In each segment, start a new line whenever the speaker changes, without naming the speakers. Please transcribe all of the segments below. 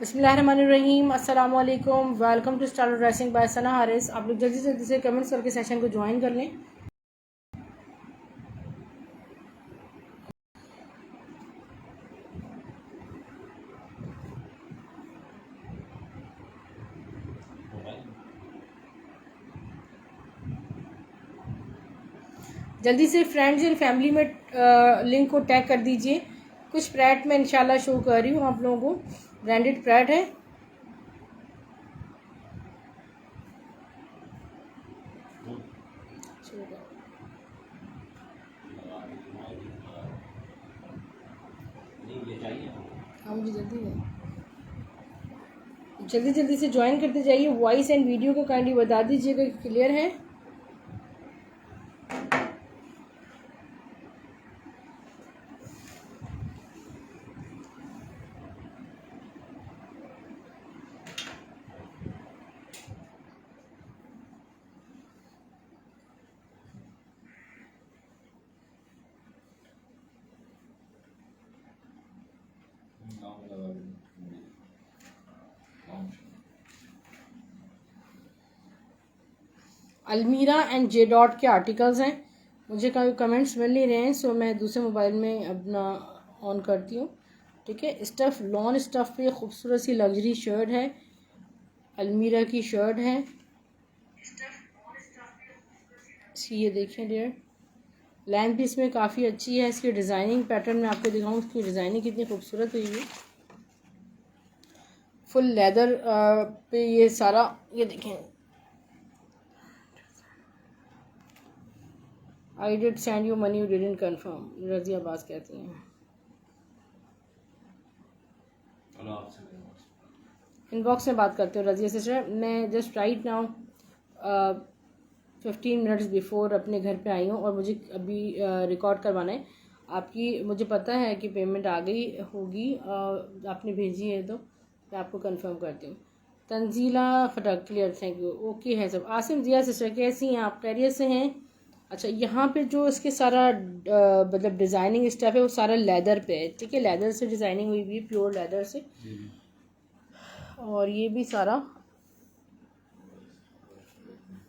बिस्मिल्लाहिर्रहमानिर्रहीम, अस्सलाम वालेकुम। Welcome to style dressing by Sana Haris. आप लोग जल्दी जल्दी से कमेंट्स करके सेशन को ज्वाइन कर लें। जल्दी से फ्रेंड्स एंड फैमिली में लिंक को टैग कर दीजिए। कुछ प्रैट में इंशाल्लाह शो कर रही हूँ आप लोगों को। ब्रांडेड प्रैट है। हाँ, मुझे जल्दी जल्दी से ज्वाइन करते जाइए। वॉइस एंड वीडियो को काइंडली बता दीजिएगा क्लियर है। अलमीरा एंड जे डॉट के आर्टिकल्स हैं। मुझे कभी कमेंट्स मिल नहीं रहे हैं, सो मैं दूसरे मोबाइल में अपना ऑन करती हूँ। ठीक है, स्टफ़ लॉन स्टफ़ पे खूबसूरत सी लग्जरी शर्ट है। अलमीरा की शर्ट है इसकी, ये देखें डियर। लेंथ भी इसमें काफ़ी अच्छी है। इसकी डिज़ाइनिंग पैटर्न में आपको दिखाऊँ, इसकी डिज़ाइनिंग कितनी खूबसूरत हुई है। फुल लेदर पे ये सारा, ये देखें। I did send you money, you didn't confirm, Razia Abbas कहती हैं। इनबॉक्स में बात करते हो रज़िया सिस्टर। मैं just right now 15 minutes before अपने घर पे आई हूँ और मुझे अभी रिकॉर्ड करवाना है आपकी। मुझे पता है कि पेमेंट आ गई होगी, आपने भेजी है तो मैं आपको कंफर्म करती हूँ। तंजीला खटक, क्लियर, थैंक यू। ओके है सब। आसिम जिया सिस्टर कैसी हैं आप? खैरियत से हैं? अच्छा, यहाँ पे जो इसके सारा मतलब डिज़ाइनिंग स्टेप है वो सारा लेदर पे है। ठीक है, लेदर से डिज़ाइनिंग हुई हुई है, प्योर लेदर से। और ये भी सारा,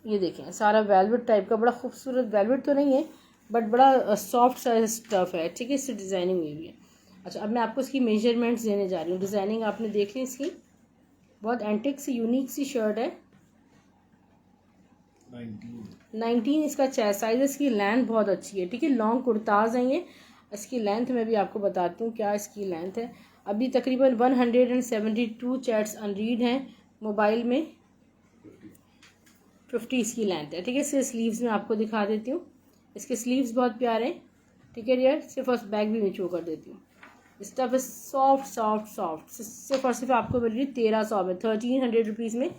ये देखें, सारा वेलवेट टाइप का, बड़ा खूबसूरत। वेलवेट तो नहीं है बट बड़ा सॉफ्ट सा स्टफ़ है। ठीक है, इससे डिज़ाइनिंग हुई हुई है। अच्छा, अब मैं आपको इसकी मेजरमेंट्स देने जा रही हूँ। डिज़ाइनिंग आपने देख ली इसकी, बहुत एंटिक सी यूनिक सी शर्ट है। 19 इसका चेस्ट साइज। इसकी लेंथ बहुत अच्छी है। ठीक है, लॉन्ग कुर्ताज हैं ये। इसकी लेंथ मैं भी आपको बताती हूँ क्या इसकी लेंथ है। अभी तकरीबन 172 चैट्स अनरीड हैं मोबाइल में। 50 इसकी लेंथ है। ठीक है, इसके स्लीव्स में आपको दिखा देती हूँ। इसके स्लीव्स बहुत प्यारे हैं। ठीक है डियर, सिर्फ और बैग भी मैं शो कर देती हूँ। Stuff soft soft soft. सिर्फ और सिर्फ आपको मिल रही है 1300 में, 1300 रुपीज़ में।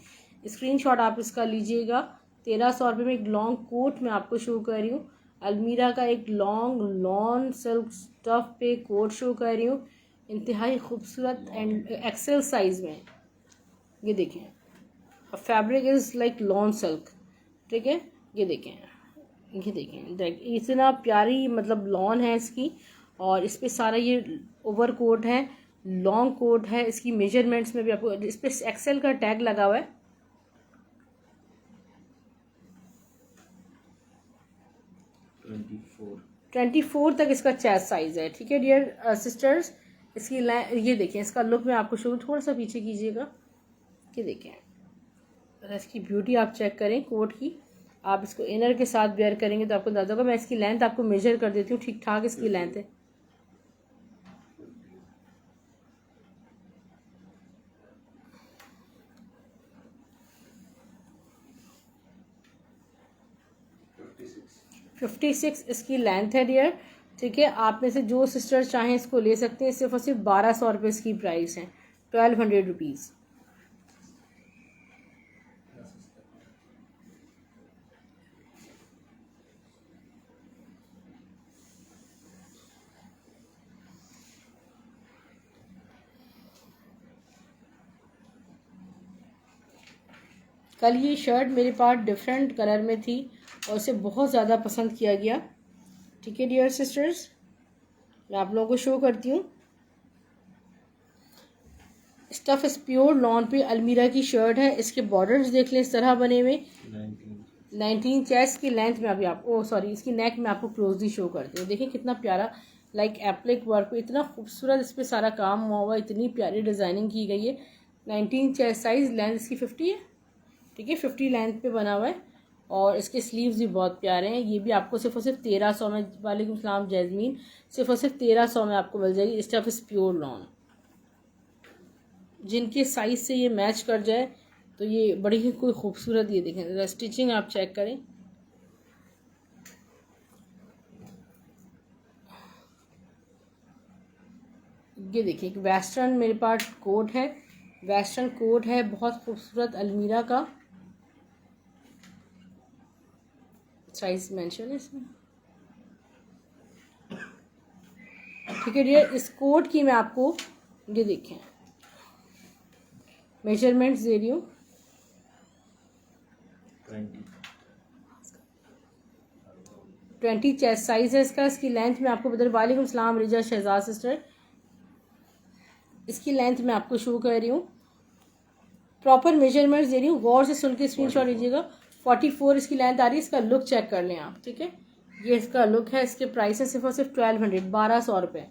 स्क्रीनशॉट आप इसका लीजिएगा। 1300 रुपये में एक लॉन्ग कोट मैं आपको शो कर रही हूँ। अलमीरा का एक लॉन्ग लॉन सिल्क स्टफ पे कोट शो कर रही हूँ, इंतहाई खूबसूरत एंड एक्सेल साइज में। ये देखें, fabric is like lawn silk. ठीक है, ये देखें, ये देखें, इतना प्यारी मतलब लॉन है इसकी। और इस पर सारा ये ओवर कोट है, लॉन्ग कोट है। इसकी मेजरमेंट्स में भी आपको इस पर एक्सेल का टैग लगा हुआ है। 24 तक इसका चेस्ट साइज है। ठीक है डियर सिस्टर्स, इसकी ये देखें, इसका लुक मैं आपको शो, थोड़ा सा पीछे कीजिएगा। ये देखें, इसकी ब्यूटी आप चेक करें कोट की। आप इसको इनर के साथ वेयर करेंगे तो आपको अंदाजा होगा। मैं इसकी लेंथ आपको मेजर कर देती हूँ, ठीक ठाक इसकी लेंथ है। फिफ्टी सिक्स इसकी लेंथ है डियर। ठीक है, आप में से जो सिस्टर चाहें इसको ले सकते हैं। सिर्फ और सिर्फ 1200 रुपये इसकी प्राइस है, 1200 रुपीज़। कल ये शर्ट मेरे पास डिफरेंट कलर में थी और उसे बहुत ज़्यादा पसंद किया गया। ठीक है डियर सिस्टर्स, मैं आप लोगों को शो करती हूँ। स्टफ इस प्योर लॉन पे अलमीरा की शर्ट है। इसके बॉर्डर्स देख लें इस तरह बने हुए। 19 चेस्ट की लेंथ में अभी आप इसकी नेक में आपको क्लोजली शो करते हैं। देखिए कितना प्यारा लाइक एप्लिक वर्क पे इतना खूबसूरत इस पर सारा काम हुआ हुआ, इतनी प्यारी डिज़ाइनिंग की गई है। 19 चेस्ट साइज़, लेंथ इसकी 50 है, ठीक है, 50 लेंथ पे बना हुआ है। और इसके स्लीव्स भी बहुत प्यारे हैं। ये भी आपको सिर्फ और सिर्फ 1300 में, वालेकुम सलाम जैस्मीन, सिर्फ और सिर्फ 1300 में आपको मिल जाएगी। Stuff is pure lawn. जिनके साइज़ से ये मैच कर जाए तो ये बड़ी ही कोई खूबसूरत, ये देखें स्टिचिंग आप चेक करें। ये देखिए एक वेस्टर्न मेरे पास कोट है, वेस्टर्न कोट है बहुत खूबसूरत अलमीरा का। साइज मेंशन है इसमें, ठीक है डियर। इस कोट की मैं आपको ये देखें मेजरमेंट्स दे रही हूँ। 20 चेस्ट साइज है इसका। इसकी लेंथ में आपको बता, वालेकुम सलाम रिजा शहजाद सिस्टर, इसकी लेंथ मैं आपको शो कर रही हूँ, प्रॉपर मेजरमेंट्स दे रही हूँ, गौर से सुन के स्क्रीनशॉट लीजिएगा। 44 इसकी लेंथ आ रही है। इसका लुक चेक कर लें आप, ठीक है, ये इसका लुक है। इसके प्राइस है सिर्फ और सिर्फ 1200, 1200 रुपये।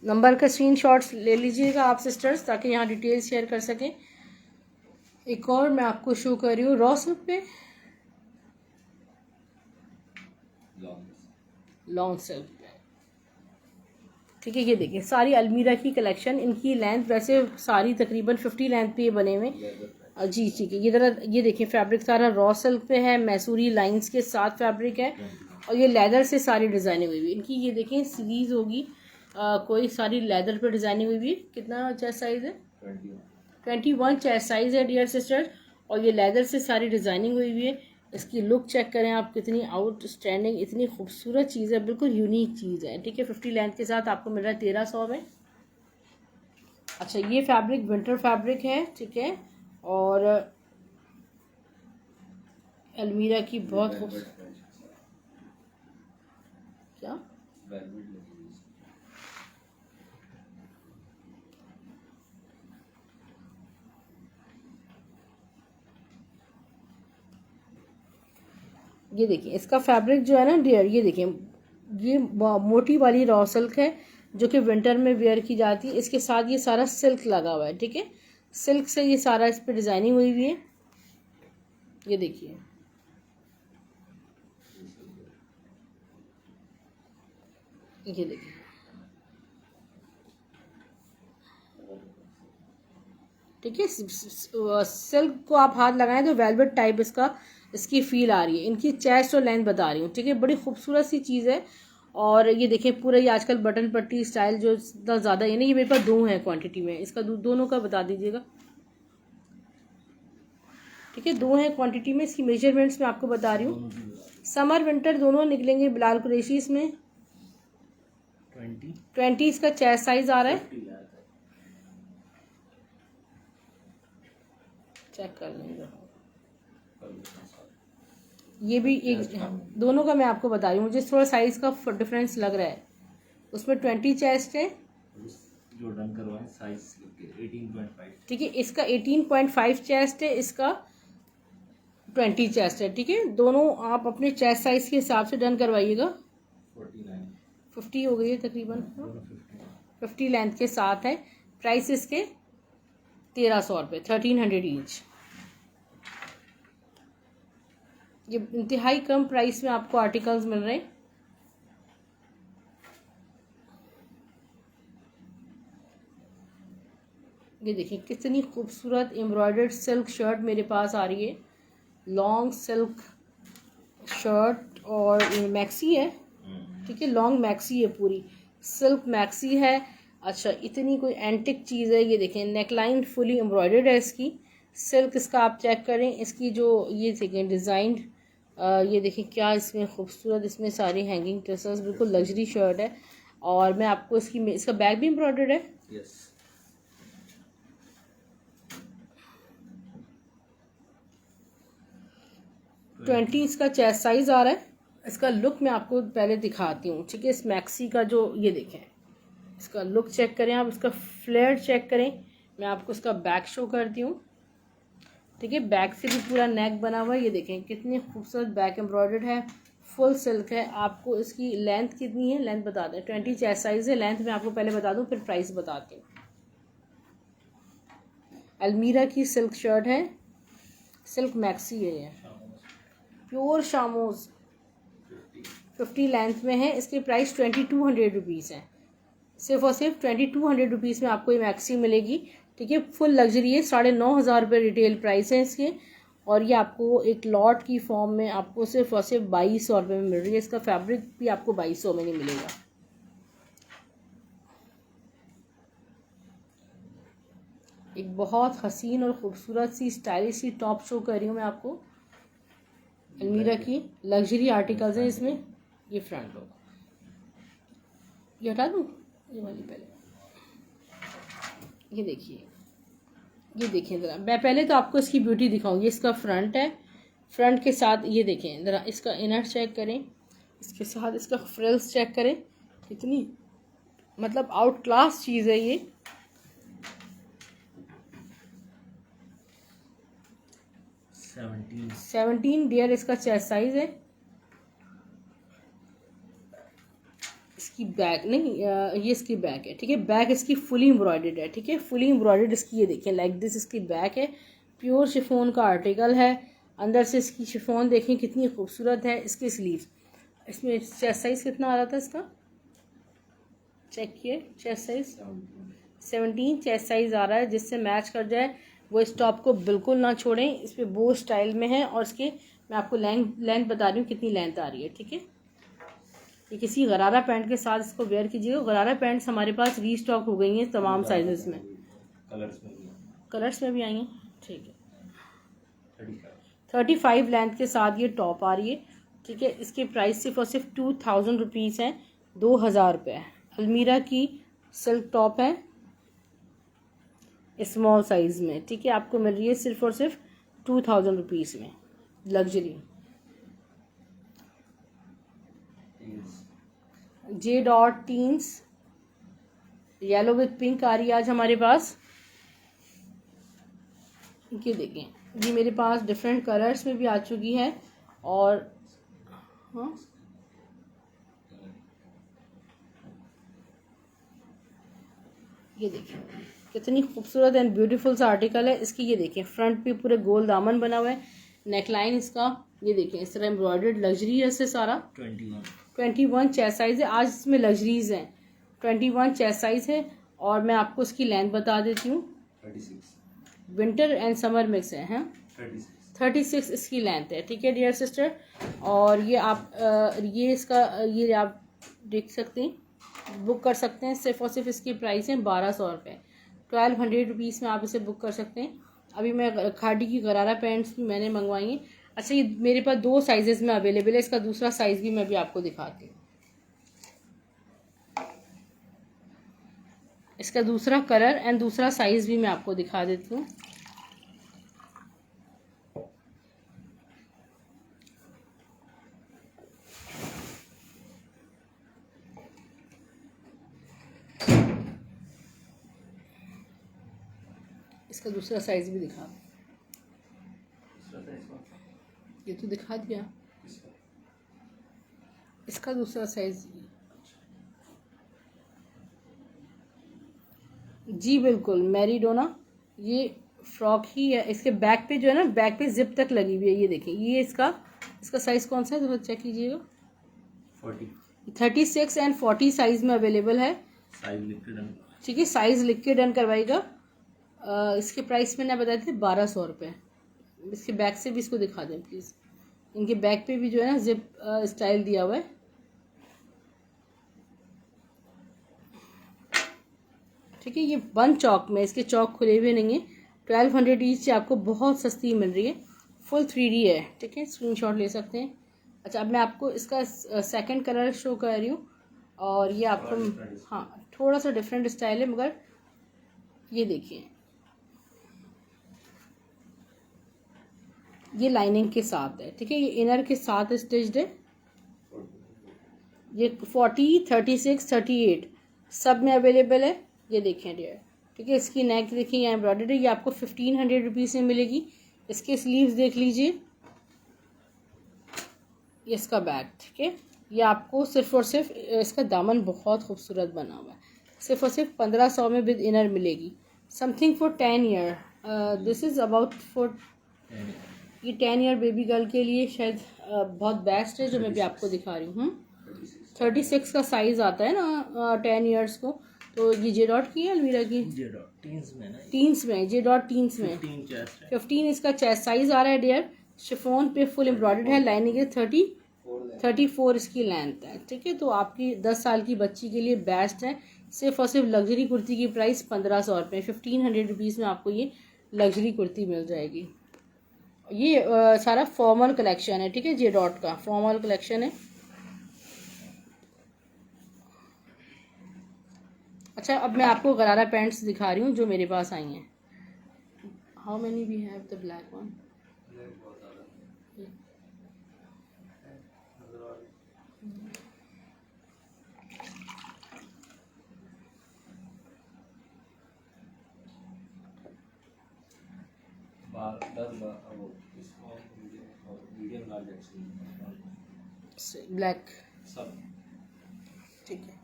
नंबर का स्क्रीनशॉट्स ले लीजिएगा आप सिस्टर्स, ताकि यहाँ डिटेल शेयर कर सकें। एक और मैं आपको शो कर रही हूँ रॉ सिल्क पे, लॉन्ग सिल्क पे, ठीक है। ये देखिए सारी अलमीरा की कलेक्शन, इनकी लेंथ वैसे सारी तकरीबन 50 लेंथ पे ये बने हुए। जी ठीक है। ये जरा ये देखिए फैब्रिक सारा रॉ सिल्क पे है, मैसूरी लाइंस के साथ फैब्रिक है, और ये लेदर से सारी डिज़ाइनिंग हुई हुई। इनकी ये देखें सीरीज होगी, कोई सारी लेदर पे डिज़ाइनिंग हुई हुई। कितना चेस्ट साइज़ है? 21 चेस्ट साइज़ है डियर सिस्टर, और ये लेदर से सारी डिज़ाइनिंग हुई हुई है। इसकी लुक चेक करें आप, कितनी आउटस्टैंडिंग, इतनी खूबसूरत चीज़ है, बिल्कुल यूनिक चीज़ है, ठीक है। 50 लेंथ के साथ आपको मिल रहा है 1300 में। अच्छा ये फैब्रिक विंटर फैब्रिक है, ठीक है, और अलमीरा की बहुत खूबसूरत, क्या ये देखिए इसका फैब्रिक जो है ना डियर, ये देखिए ये मोटी वाली रॉ सिल्क है जो कि विंटर में वेयर की जाती है। इसके साथ ये सारा सिल्क लगा हुआ है, ठीक है, सिल्क से ये सारा इस पर डिज़ाइनिंग हुई हुई है। ये देखिए ये देखिए, ठीक है। सिल्क को आप हाथ लगाएं तो वेलवेट टाइप इसकी फील आ रही है। इनकी चेस्ट और लेंथ बता रही हूँ, ठीक है, बड़ी खूबसूरत सी चीज़ है। और ये देखें पूरा ये आजकल बटन पट्टी स्टाइल जो इतना ज़्यादा है ना, ये मेरे पास 2 हैं क्वांटिटी में, इसका दोनों का बता दीजिएगा, ठीक है, 2 हैं क्वांटिटी में। इसकी मेजरमेंट्स मैं आपको बता रही हूँ। समर विंटर दोनों निकलेंगे बिलाल कुरैशी इसमें। 20 इसका चेस्ट साइज आ रहा है, चेक कर लेंगे। ये भी एक, दोनों का मैं आपको बता रही हूँ, मुझे थोड़ा साइज का डिफरेंस लग रहा है। उसमें 20 चेस्ट है,
जो डन करवाएं साइज 18.5,
ठीक है, इसका 18.5 चेस्ट है, इसका 20 चेस्ट है, ठीक है। दोनों आप अपने चेस्ट साइज के हिसाब से डन करवाइएगा। 50 हो गई है तकरीबन, 50 लेंथ के साथ है। प्राइस इसके 1300 रुपये, 1300 ईच। ये इंतहाई कम प्राइस में आपको आर्टिकल्स मिल रहे हैं। ये देखिए कितनी खूबसूरत एम्ब्रॉयडर्ड सिल्क शर्ट मेरे पास आ रही है, लॉन्ग सिल्क शर्ट और मैक्सी है, ठीक है, लॉन्ग मैक्सी है, पूरी सिल्क मैक्सी है। अच्छा इतनी कोई एंटिक चीज़ है। ये देखें नेकलाइन फुली एम्ब्रॉयडर्ड है इसकी, सिल्क इसका आप चेक करें, इसकी जो ये देखें डिज़ाइंड, ये देखें क्या इसमें खूबसूरत, इसमें सारी हैंगिंग टेसल्स, बिल्कुल लग्जरी शर्ट है। और मैं आपको इसका बैग भी एम्ब्रॉयडर्ड है।
यस
20 इसका चेस्ट साइज आ रहा है। इसका लुक मैं आपको पहले दिखाती हूँ, ठीक है। इस मैक्सी का जो ये देखें, इसका लुक चेक करें आप, इसका फ्लेयर चेक करें। मैं आपको इसका बैक शो करती हूँ, ठीक है। बैक से भी पूरा नेक बना हुआ है, ये देखें कितनी खूबसूरत बैक एम्ब्रॉयडर्ड है, फुल सिल्क है। आपको इसकी लेंथ कितनी है, लेंथ बता दें। 20 चेस्ट साइज है, लेंथ मैं आपको पहले बता दूँ फिर प्राइस बताती हूँ। अल्मीरा की सिल्क शर्ट है, सिल्क मैक्सी है ये, प्योर शामोज, 50 लेंथ में है। इसकी प्राइस 2200 रुपीज़ है। सिर्फ और सिर्फ 2200 रुपीज़ में आपको ये मैक्सी मिलेगी, ठीक है। फुल लग्जरी है, 9500 रुपये रिटेल प्राइस है इसके। और ये आपको एक लॉट की फॉर्म में आपको सिर्फ और सिर्फ 2200 रुपये में मिल रही है। इसका फैब्रिक भी आपको 2200 में नहीं मिलेगा। एक बहुत हसीन और ख़ूबसूरत सी स्टाइलिश सी टॉप शो कर रही हूँ मैं आपको। अलमीरा की लग्जरी आर्टिकल्स हैं इसमें। ये फ्रंट लो, ये हटा दूँ ये वाली पहले। ये देखिए, ये देखें ज़रा, मैं पहले तो आपको इसकी ब्यूटी दिखाऊँ। ये इसका फ्रंट है, फ्रंट के साथ ये देखें ज़रा, इसका इनर चेक करें, इसके साथ इसका फ्रिल्स चेक करें, कितनी मतलब आउट क्लास चीज़ है ये। 17 डियर इसका चेस्ट साइज है। इसकी बैक नहीं, ये इसकी बैक है, ठीक है। बैक इसकी फुली एम्ब्रॉयडर्ड है, ठीक है। फुली एम्ब्रॉयडर्ड इसकी ये देखें, लाइक दिस इसकी बैक है। प्योर शिफॉन का आर्टिकल है। अंदर से इसकी शिफॉन देखें कितनी खूबसूरत है। इसके स्लीव्स, इसमें चेस्ट साइज कितना आ रहा था इसका, चेक किए। चेस्ट साइज 17 चेस्ट साइज आ रहा है, जिससे मैच कर जाए वो इस टॉप को बिल्कुल ना छोड़ें। इस पर बो स्टाइल में है और इसके मैं आपको लेंथ बता रही हूँ कितनी लेंथ आ रही है, ठीक है। ये किसी गरारा पैंट के साथ इसको वेयर कीजिएगा। गरारा पैंट्स हमारे पास रीस्टॉक हो गई हैं तमाम साइजेस में, कलर्स में भी आई हैं, ठीक है। 35 लेंथ के साथ ये टॉप आ रही है, ठीक है। इसके प्राइस सिर्फ और सिर्फ 2000 रुपीज़ हैं, 2000 रुपये। अलमीरा की सिल्क टॉप है स्मॉल साइज़ में, ठीक है। आपको मिल रही है सिर्फ और सिर्फ 2000 रुपीज़ में, luxury. J dot teens yellow with pink आ रही है आज हमारे पास। ये देखें, ये मेरे पास डिफरेंट कलर्स में भी आ चुकी है। और हाँ, ये देखें कितनी खूबसूरत एंड ब्यूटीफुल सा आर्टिकल है। इसकी ये देखें फ्रंट पे पूरे गोल दामन बना हुआ है, नेकलाइन इसका ये देखें इस तरह एम्ब्रॉयडर्ड लग्जरी है इससे सारा। 21 चेस्ट साइज है, आज इसमें लग्जरीज हैं। 21 चेस्ट साइज है। और मैं आपको इसकी लेंथ बता देती हूँ,
36
विंटर एंड समर मिक्स है, हैं 36 इसकी लेंथ है, ठीक है डियर सिस्टर। और ये आप ये इसका ये आप देख सकते हैं, बुक कर सकते हैं। सिर्फ और सिर्फ इसकी प्राइस है 1200 रुपये, 1200 रुपीज़ में आप इसे बुक कर सकते हैं। अभी मैं खादी की गरारा पैंट्स भी मैंने मंगवाई हैं। अच्छा, ये मेरे पास 2 साइजेस में अवेलेबल है, इसका दूसरा साइज़ भी मैं भी आपको दिखाती हूँ। इसका दूसरा कलर एंड दूसरा साइज़ भी मैं आपको दिखा देती हूँ। इसका दूसरा साइज़ भी दिखा, ये तो दिखा दिया। इसका दूसरा साइज़ जी बिल्कुल मैरीडोना, ये फ्रॉक ही है। इसके बैक पे जो है ना, बैक पे जिप तक लगी हुई है, ये देखिए। ये इसका साइज़ कौन सा है जरा चेक कीजिएगा। 36 एंड 40 साइज़ में अवेलेबल है, ठीक है। साइज़ लिख के डन करवाइएगा। इसके प्राइस मैंने बताए थे 1200 रुपये। इसके बैक से भी इसको दिखा दें प्लीज़। इनके बैक पे भी जो है ना जिप स्टाइल दिया हुआ है, ठीक है। ये बंद चौक में, इसके चौक खुले हुए नहीं है। 1200 ईच से आपको बहुत सस्ती मिल रही है, फुल 3D है, ठीक है। स्क्रीनशॉट ले सकते हैं। अच्छा, अब मैं आपको इसका सेकंड कलर शो कर रही हूँ। और ये आपको हाँ थोड़ा सा डिफरेंट स्टाइल है, मगर ये देखिए ये लाइनिंग के साथ है, ठीक है। ये इनर के साथ स्टिच्ड है। ये 40, 36, 38 सब में अवेलेबल है। ये देखें डियर, ठीक है। इसकी नेक देखिए, यहाँ एम्ब्रॉयडरी, ये आपको 1500 रुपीज़ में मिलेगी। इसके स्लीव्स देख लीजिए, ये इसका बैक, ठीक है। ये आपको सिर्फ और सिर्फ, इसका दामन बहुत खूबसूरत बना हुआ है, सिर्फ और सिर्फ 1500 में विद इनर मिलेगी। Something for 10 year, this is about for, ये 10 ईयर बेबी गर्ल के लिए शायद बहुत बेस्ट है, जो मैं भी आपको दिखा रही हूँ। 36 का साइज़ आता है ना 10 ईयर्स को। तो ये जे डॉट की है अलमीरा की,
जे डॉट टीन्स में ना,
टीन्स में, जे डॉट टीन्स में
15 चेस्ट है।
15 इसका चेस्ट साइज आ रहा है डियर। शिफॉन पे फुल एम्ब्रॉयडर्ड है, लाइनिंग है 34 इसकी लेंथ है, ठीक है। तो आपकी 10 साल की बच्ची के लिए बेस्ट है। सिर्फ और सिर्फ लग्जरी कुर्ती की प्राइस 1500 रुपये, 1500 रुपीज़ में आपको ये लग्जरी कुर्ती मिल जाएगी। ये सारा फॉर्मल कलेक्शन है, ठीक है। जे डॉट का फॉर्मल कलेक्शन है। अच्छा, अब मैं आपको गरारा पैंट्स दिखा रही हूँ जो मेरे पास आई हैं। How many we have the black one? Black
सब,
ठीक है।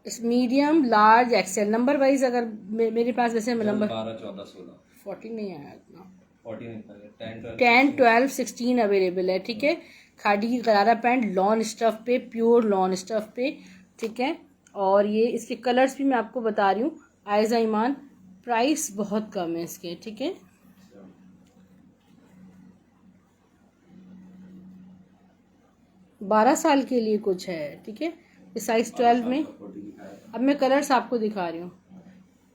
इस medium, large, XL number wise अगर मेरे पास वैसे नंबर
12, 14, 16,
14 नहीं आया इतना,
14,
10, 12, 16 अवेलेबल है, ठीक है। खादी की गरारा पैंट लॉन स्टफ पे, प्योर लॉन स्टफ पे, ठीक है। और ये इसके कलर्स भी मैं आपको बता रही हूँ। आयजा ईमान, प्राइस बहुत कम है इसके, ठीक है। बारह साल के लिए कुछ है, ठीक है। साइज 12 में। अब मैं कलर्स आपको दिखा रही हूँ।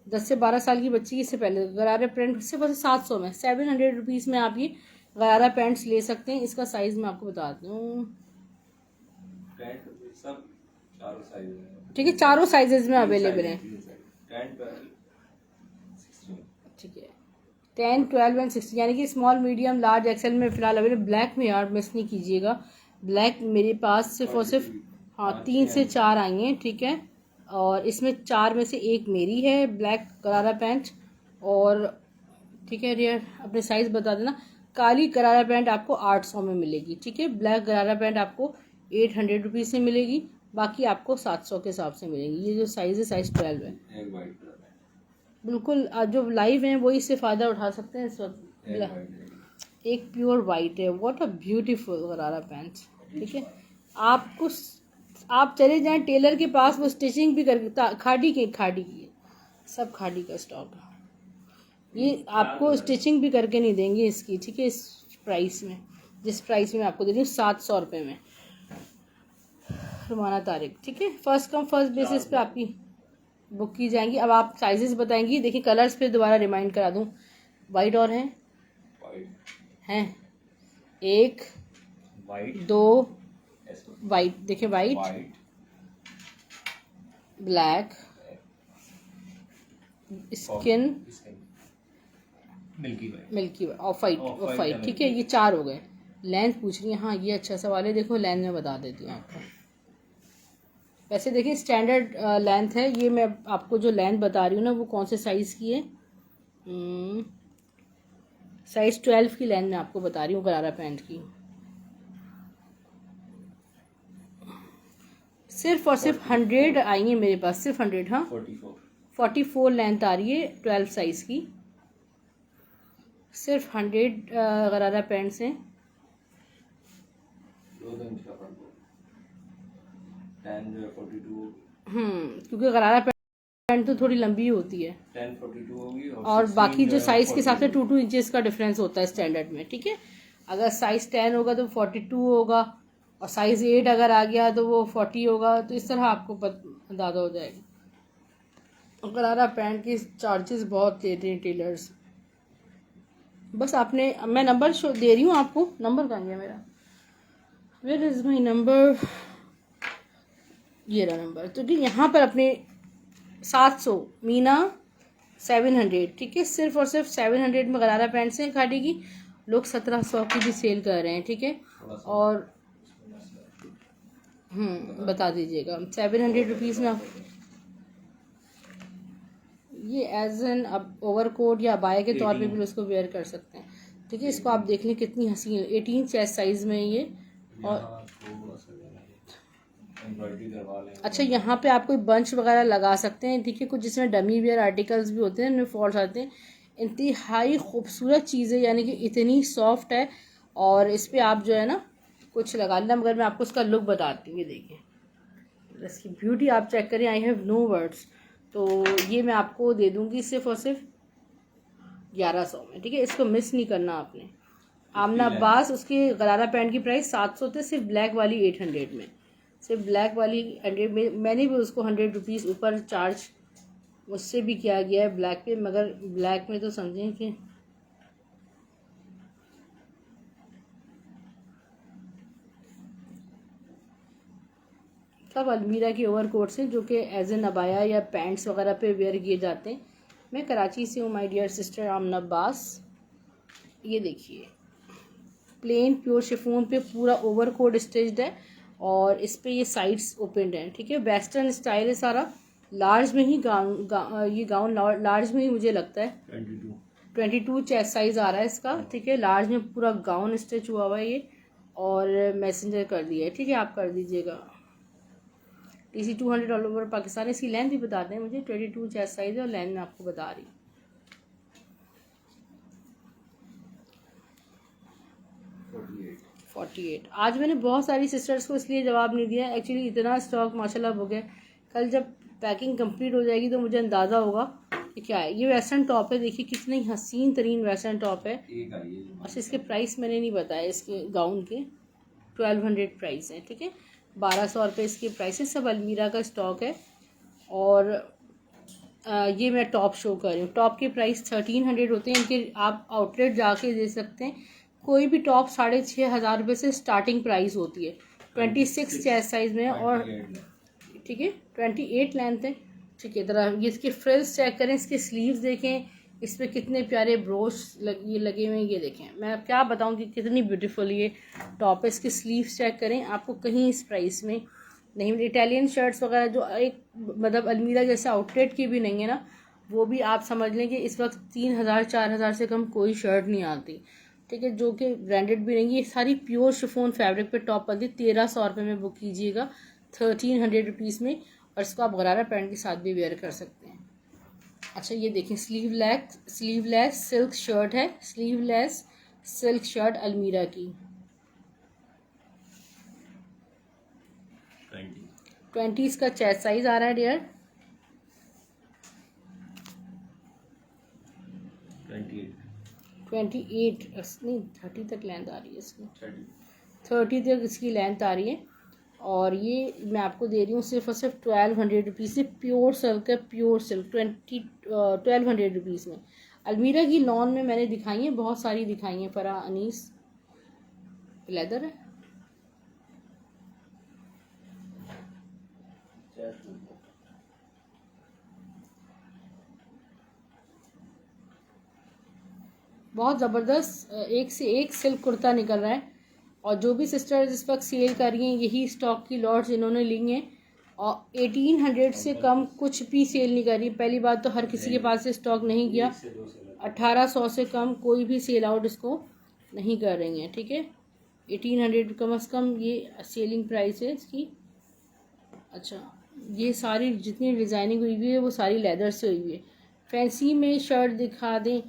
10 से 12 साल की बच्ची, इससे पहले गरारा पैंट सिर्फ 700 में, 700 रुपीज़ में आप ये गरारा पैंट्स ले सकते हैं। इसका साइज मैं आपको बताती हूँ, ठीक है। चारों साइजेस में अवेलेबल है, ठीक है। 10, 12 एंड 16 यानी कि स्मॉल, मीडियम, लार्ज, एक्सेल में फिलहाल अवेलेबल। ब्लैक में यार मिस नहीं कीजिएगा, ब्लैक मेरे पास सिर्फ और सिर्फ 3 से 4 आई हैं, ठीक है। और इसमें 4 में से एक मेरी है ब्लैक गरारा पैंट। और ठीक है डियर, अपने साइज़ बता देना। काली गरारा पैंट आपको 800 में मिलेगी, ठीक है। ब्लैक गरारा पैंट आपको 800 रुपीज़ से मिलेगी, बाकी आपको 700 के हिसाब से मिलेंगी। ये जो साइज़ है, साइज़ 12 है। बिल्कुल, जो लाइव हैं वही इससे फ़ायदा उठा सकते हैं इस वक्त। एक प्योर वाइट है, व्हाट अ ब्यूटीफुल गरारा पैंट, ठीक है। आपको, आप चले जाएं टेलर के पास, वो स्टिचिंग भी कर, खाड़ी की सब खाड़ी का स्टॉक है। ये आपको स्टिचिंग भी करके नहीं देंगे इसकी, ठीक है। इस प्राइस में, जिस प्राइस में मैं आपको दे रही हूँ 700 रुपये में, रुमाना तारिक, ठीक है। फर्स्ट कम फर्स्ट बेसिस पे आपकी बुक की जाएंगी। अब आप साइजेस बताएंगी, देखिए कलर्स पे दोबारा रिमाइंड करा दूँ। वाइट और हैं, एक, दो वाइट, देखिए white, black, skin, milky of white, ठीक है। ये 4 हो गए। लेंथ पूछ रही है, हाँ ये अच्छा सवाल है, देखो लेंथ में बता देती हूँ आपको। वैसे देखिए स्टैंडर्ड लेंथ है ये, मैं आपको जो लेंथ बता रही हूँ ना वो कौन से साइज़ की है, साइज़ 12 की लेंथ मैं आपको बता रही हूँ गरारा पैंट की। सिर्फ और सिर्फ 100 आई है मेरे पास, सिर्फ 100, हाँ 44 लेंथ आ रही है 12 साइज़ की। सिर्फ 100 गरारा पैंट्स हैं। क्योंकि गरारा पैंट तो थोड़ी लंबी होती है,
1042 होगी,
और बाकी जो साइज़ के हिसाब से 2 इंचेस का डिफरेंस होता है स्टैंडर्ड में, ठीक है। अगर साइज़ 10 होगा तो 42 होगा, और साइज़ 8 अगर आ गया तो वो 40 होगा। तो इस तरह आपको अंदाज़ा हो जाएगा। गरारा पैंट के चार्जेस बहुत लेते हैं टेलर्स। बस आपने, मैं नंबर दे रही हूँ आपको, नंबर कहाँ गया मेरा, वेयर इज़ माई नंबर, ये रहा नंबर। तो कि यहाँ पर अपने 700 मीना 700, ठीक है। सिर्फ और सिर्फ 700 में गरारा पैंट्स हैं खादी की। लोग 1700 की भी सेल कर रहे हैं, ठीक है। और बता दीजिएगा 700 रुपीज़ में आप ये एज एन अब ओवरकोट या अबाया के तौर पे भी उसको वेयर कर सकते हैं, ठीक है। इसको आप देख लें कितनी हसीन 18 चेस्ट साइज़ में ये। और अच्छा यहाँ पे आप कोई बंच वगैरह लगा सकते हैं, ठीक है। कुछ जिसमें डमी वेयर आर्टिकल्स भी होते हैं, इनमें फॉल्स आते हैं। इंतहाई खूबसूरत चीज़ें, यानी कि इतनी सॉफ्ट है। और इस पर आप जो है ना कुछ लगा लेना, मगर मैं आपको उसका लुक बताती हूँ। ये देखिए इसकी ब्यूटी आप चेक करें, आई हैव नो वर्ड्स। तो ये मैं आपको दे दूँगी सिर्फ और सिर्फ 1100 में, ठीक है। इसको मिस नहीं करना आपने। आमना अब्बास, उसकी गरारा पैंट की प्राइस 700 थे, सिर्फ ब्लैक वाली 800 में। सिर्फ ब्लैक वाली 100 में मैंने भी उसको 100 रुपीज़ ऊपर चार्ज मुझसे भी किया गया है ब्लैक पे, मगर ब्लैक में तो समझें कि सब अलमीरा की ओवरकोट से जो कि एज एन अबाया या पैंट्स वगैरह पे वेयर किए जाते हैं। मैं कराची से हूँ माय डियर सिस्टर आमना अब्बास। ये देखिए प्लेन प्योर शिफॉन पे पूरा ओवरकोट स्टिच्ड है और इस पे ये साइड्स ओपनड हैं, ठीक है। वेस्टर्न स्टाइल है सारा। लार्ज में ही ये गाउन लार्ज में ही मुझे लगता है 22 चेस्ट साइज़ आ रहा है इसका, ठीक है। लार्ज में पूरा गाउन स्टिच हुआ हुआ है ये, और मैसेंजर कर दिया है, ठीक है। आप कर दीजिएगा DC 200 ऑल ओवर पाकिस्तान। इसकी लेंथ भी बताते हैं मुझे, 22 चेस्ट साइज़ है और लेंथ मैं आपको बता रही हूँ 48। आज मैंने बहुत सारी सिस्टर्स को इसलिए जवाब नहीं दिया, एक्चुअली इतना स्टॉक माशाल्लाह बुक है। कल जब पैकिंग कंप्लीट हो जाएगी तो मुझे अंदाज़ा होगा कि क्या है। ये वेस्टर्न टॉप है, देखिए कितनी हसीन तरीन वेस्टर्न टॉप है। और इसके प्राइस मैंने नहीं बताया, इसके गाउन के 1200 प्राइस है, ठीक है। 1200 रुपये इसकी प्राइस है। सब अलमीरा का स्टॉक है। और ये मैं टॉप शो कर रही हूँ। टॉप के प्राइस 1300 होते हैं इनके, आप आउटलेट जाके दे सकते हैं। कोई भी टॉप 6500 रुपये से स्टार्टिंग प्राइस होती है। 26 चेस्ट साइज़ में, और ठीक है 28 लेंथ है, ठीक है। तरह ये इसके फ्रिल्स चेक करें, इसके स्लीव्स देखें, इस पर कितने प्यारे ब्रोच लगे हुए हैं। ये देखें, मैं क्या बताऊं कि कितनी ब्यूटीफुल ये टॉप है। इसके स्लीव्स चेक करें, आपको कहीं इस प्राइस में नहीं मिले। इटालियन शर्ट्स वगैरह जो एक मतलब अलमीरा जैसे आउटलेट की भी नहीं है ना, वो भी आप समझ लें कि इस वक्त 3000 4000 से कम कोई शर्ट नहीं आती, ठीक है। जो कि ब्रांडेड भी नहीं है। ये सारी प्योर शिफॉन फैब्रिक पे टॉप बनती है। 1300 रुपये में बुक कीजिएगा 1300 रुपीज़ में, और इसको आप गरारा पैंट के साथ भी वेयर कर सकते हैं। अच्छा ये देखें स्लीवलेस सिल्क शर्ट है, स्लीवलेस सिल्क शर्ट अलमीरा की 20 का चेस्ट साइज आ रहा है डियर। 28 नहीं 30 तक लेंथ आ रही है इसकी, 30 तक इसकी लेंथ आ रही है। और ये मैं आपको दे रही हूँ सिर्फ और सिर्फ 1200 रुपीज़ से। प्योर सिल्क है, प्योर सिल्क 1200 रुपीज़ में। अलमीरा की लॉन में मैंने दिखाई है, बहुत सारी दिखाई हैं। फरा अनीस लेदर है, बहुत ज़बरदस्त एक से एक सिल्क कुर्ता निकल रहा है। और जो भी सिस्टर्स इस वक्त सेल कर रही हैं, यही स्टॉक की लॉट्स इन्होंने ली हैं। और 1800 से कम कुछ भी सेल नहीं कर रही। पहली बात तो हर किसी के पास से स्टॉक नहीं गया। 1800 से कम कोई भी सेल आउट इसको नहीं कर रही हैं, ठीक है। 1800 कम से कम ये सेलिंग प्राइस है इसकी। अच्छा ये सारी जितनी डिज़ाइनिंग हुई हुई है वो सारी लेदर से हुई हुई है। फैंसी में शर्ट दिखा दें,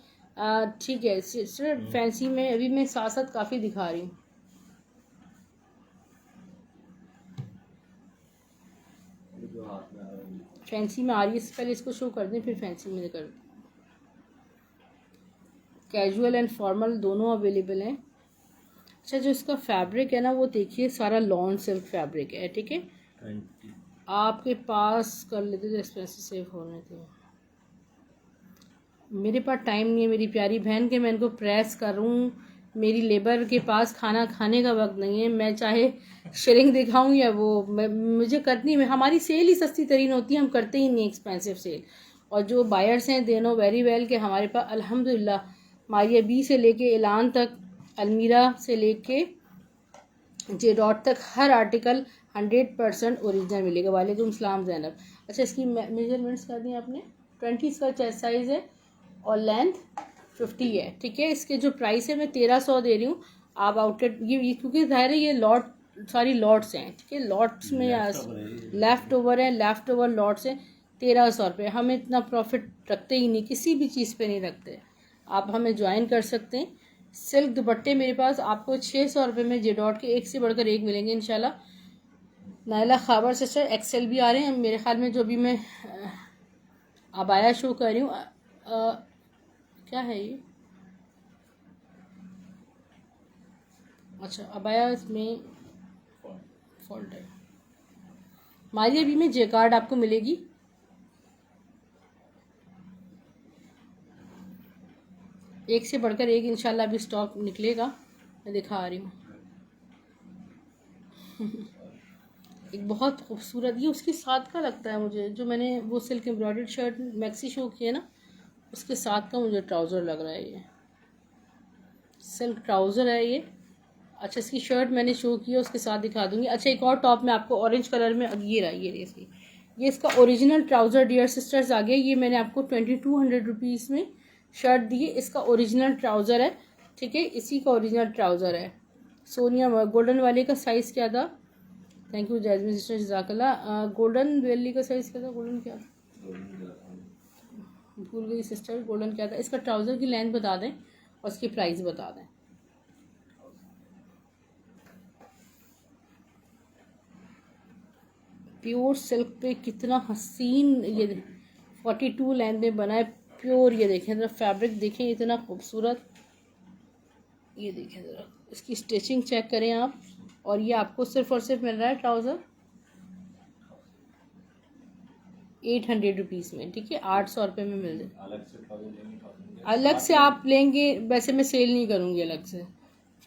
ठीक है सिस्टर। फैंसी में अभी मैं साथ साथ काफ़ी दिखा रही हूँ। फैंसी में आ रही है, इससे पहले इसको शो कर दें फिर फैंसी में कर दें। कैजुअल एंड फॉर्मल दोनों अवेलेबल हैं। अच्छा जो इसका फैब्रिक है ना, वो देखिए सारा लॉन सिल्क फैब्रिक है, ठीक है। आपके पास कर लेते थे एक्सपेंसिव सेव होने थे। मेरे पास टाइम नहीं है मेरी प्यारी बहन के मैं इनको प्रेस करूँ। मेरी लेबर के पास खाना खाने का वक्त नहीं है। मैं चाहे शेयरिंग दिखाऊं या वो मुझे करनी है। हमारी सेल ही सस्ती तरीन होती है, हम करते ही नहीं एक्सपेंसिव सेल। और जो बायर्स हैं दे नो वेरी वेल कि हमारे पास अल्हम्दुलिल्लाह मारिया बी से लेके ऐलान तक अलमीरा से लेके जे डॉट तक हर आर्टिकल 100% ओरिजिनल मिलेगा। वालेकुम सलाम ज़ैनब। अच्छा, इसकी मेजरमेंट्स कर दी आपने। 20 इसका चेस्ट साइज़ है और लेंथ 50 है। ठीक है, इसके जो प्राइस है मैं 1300 दे रही हूँ। आप आउटलेट ये क्योंकि ज़ाहिर है ये लॉट सारी लॉट्स हैं। ठीक है, लॉट्स में लेफ़्ट ओवर है, लेफ़्ट ओवर लॉट्स हैं। 1300 रुपये। हम इतना प्रॉफिट रखते ही नहीं, किसी भी चीज़ पे नहीं रखते। आप हमें ज्वाइन कर सकते हैं। सिल्क दुपट्टे मेरे पास आपको 600 रुपये में जे डॉट के एक से बढ़कर एक मिलेंगे इंशाल्लाह। नायला खाबर सिस्टर एक्सेल भी आ रहे हैं मेरे ख्याल में। जो भी मैं अबाया शो कर रही हूँ, क्या है ये? अच्छा, अबाया इसमें फॉल्ट है। मारिया भी में जे कार्ड आपको मिलेगी। एक से बढ़कर एक इंशाल्लाह अभी स्टॉक निकलेगा, मैं दिखा रही हूँ। एक बहुत खूबसूरत, ये उसके साथ का लगता है मुझे, जो मैंने वो silk embroidered shirt maxi show की है ना, उसके साथ का मुझे ट्राउज़र लग रहा है। ये सिल्क ट्राउज़र है ये। अच्छा, इसकी शर्ट मैंने शो की है, उसके साथ दिखा दूँगी। अच्छा, एक और टॉप में आपको ऑरेंज कलर में, ये रहा ये इसकी, ये इसका ओरिजिनल ट्राउज़र डियर सिस्टर्स आ गया। ये मैंने आपको 2200 रुपीज़ में शर्ट दी है। इसका ओरिजिनल ट्राउज़र है। ठीक है, इसी का ओरिजिनल ट्राउज़र है। सोनिया गोल्डन वाले का साइज़ क्या था? थैंक यू जैस्मिन सिस्टर, जज़ाकल्लाह। गोल्डन वेली का साइज़ क्या था? गोल्डन क्या भूल गई सिस्टर, गोल्डन क्या था? इसका ट्राउज़र की लेंथ बता दें और इसकी प्राइस बता दें। प्योर सिल्क पे कितना हसीन, ये 42 लेंथ में बना है प्योर। ये देखें ज़रा, फैब्रिक देखें इतना खूबसूरत। ये देखें ज़रा, इसकी स्टिचिंग चेक करें आप। और ये आपको सिर्फ और सिर्फ मिल रहा है ट्राउज़र 800 रुपीज़ में। ठीक है, 800 रुपये में मिल जाए। अलग से आप लेंगे, वैसे मैं सेल नहीं करूँगी अलग से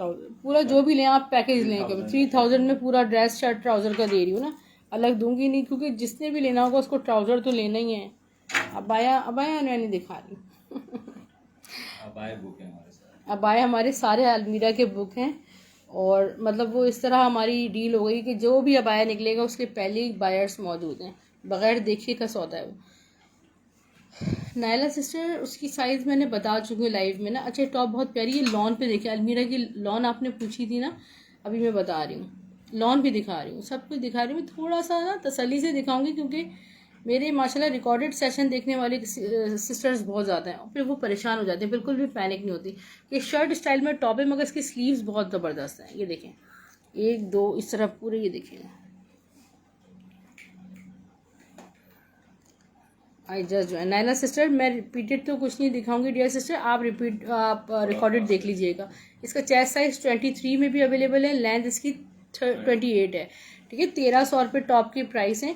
ट्राउज़र। पूरा जो भी लें आप पैकेज लें, कभी 3000 में पूरा ड्रेस शर्ट ट्राउज़र का दे रही हूँ ना, अलग दूंगी नहीं, क्योंकि जिसने भी लेना होगा उसको ट्राउज़र तो लेना ही है। अबाया मैं नहीं दिखा रही। अबाया हमारे सारे अलमीरा के बुक हैं। और मतलब वो इस तरह हमारी डील हो गई कि जो भी अबाया निकलेगा उसके पहले ही बायर्स मौजूद हैं, बग़ैर देखे का सौदा है वो। नायला सिस्टर, उसकी साइज़ मैंने बता चुकी हूँ लाइव में ना। अच्छा, टॉप बहुत प्यारी है। लॉन पे देखिए, अलमीरा की लॉन आपने पूछी थी ना, अभी मैं बता रही हूँ। लॉन भी दिखा रही हूँ, सब कुछ दिखा रही हूँ। थोड़ा सा ना तसल्ली से दिखाऊंगी, क्योंकि मेरे माशाल्लाह रिकॉर्डेड सेशन देखने वाले सिस्टर्स बहुत ज़्यादा हैं, फिर वो परेशान हो जाते हैं। बिल्कुल भी पैनिक नहीं होती। ये शर्ट स्टाइल में टॉप है, मगर इसकी स्लीव्स बहुत ज़बरदस्त हैं। ये देखें, 1 2 इस तरह पूरे, ये देखें। आई जस्ट जो नायला सिस्टर, मैं रिपीटेड तो कुछ नहीं दिखाऊंगी डियर सिस्टर, आप रिकॉर्डेड देख लीजिएगा। इसका चेस्ट साइज 23 में भी अवेलेबल है, लेंथ इसकी 28 है। ठीक है, 1300 रुपये टॉप की प्राइस है।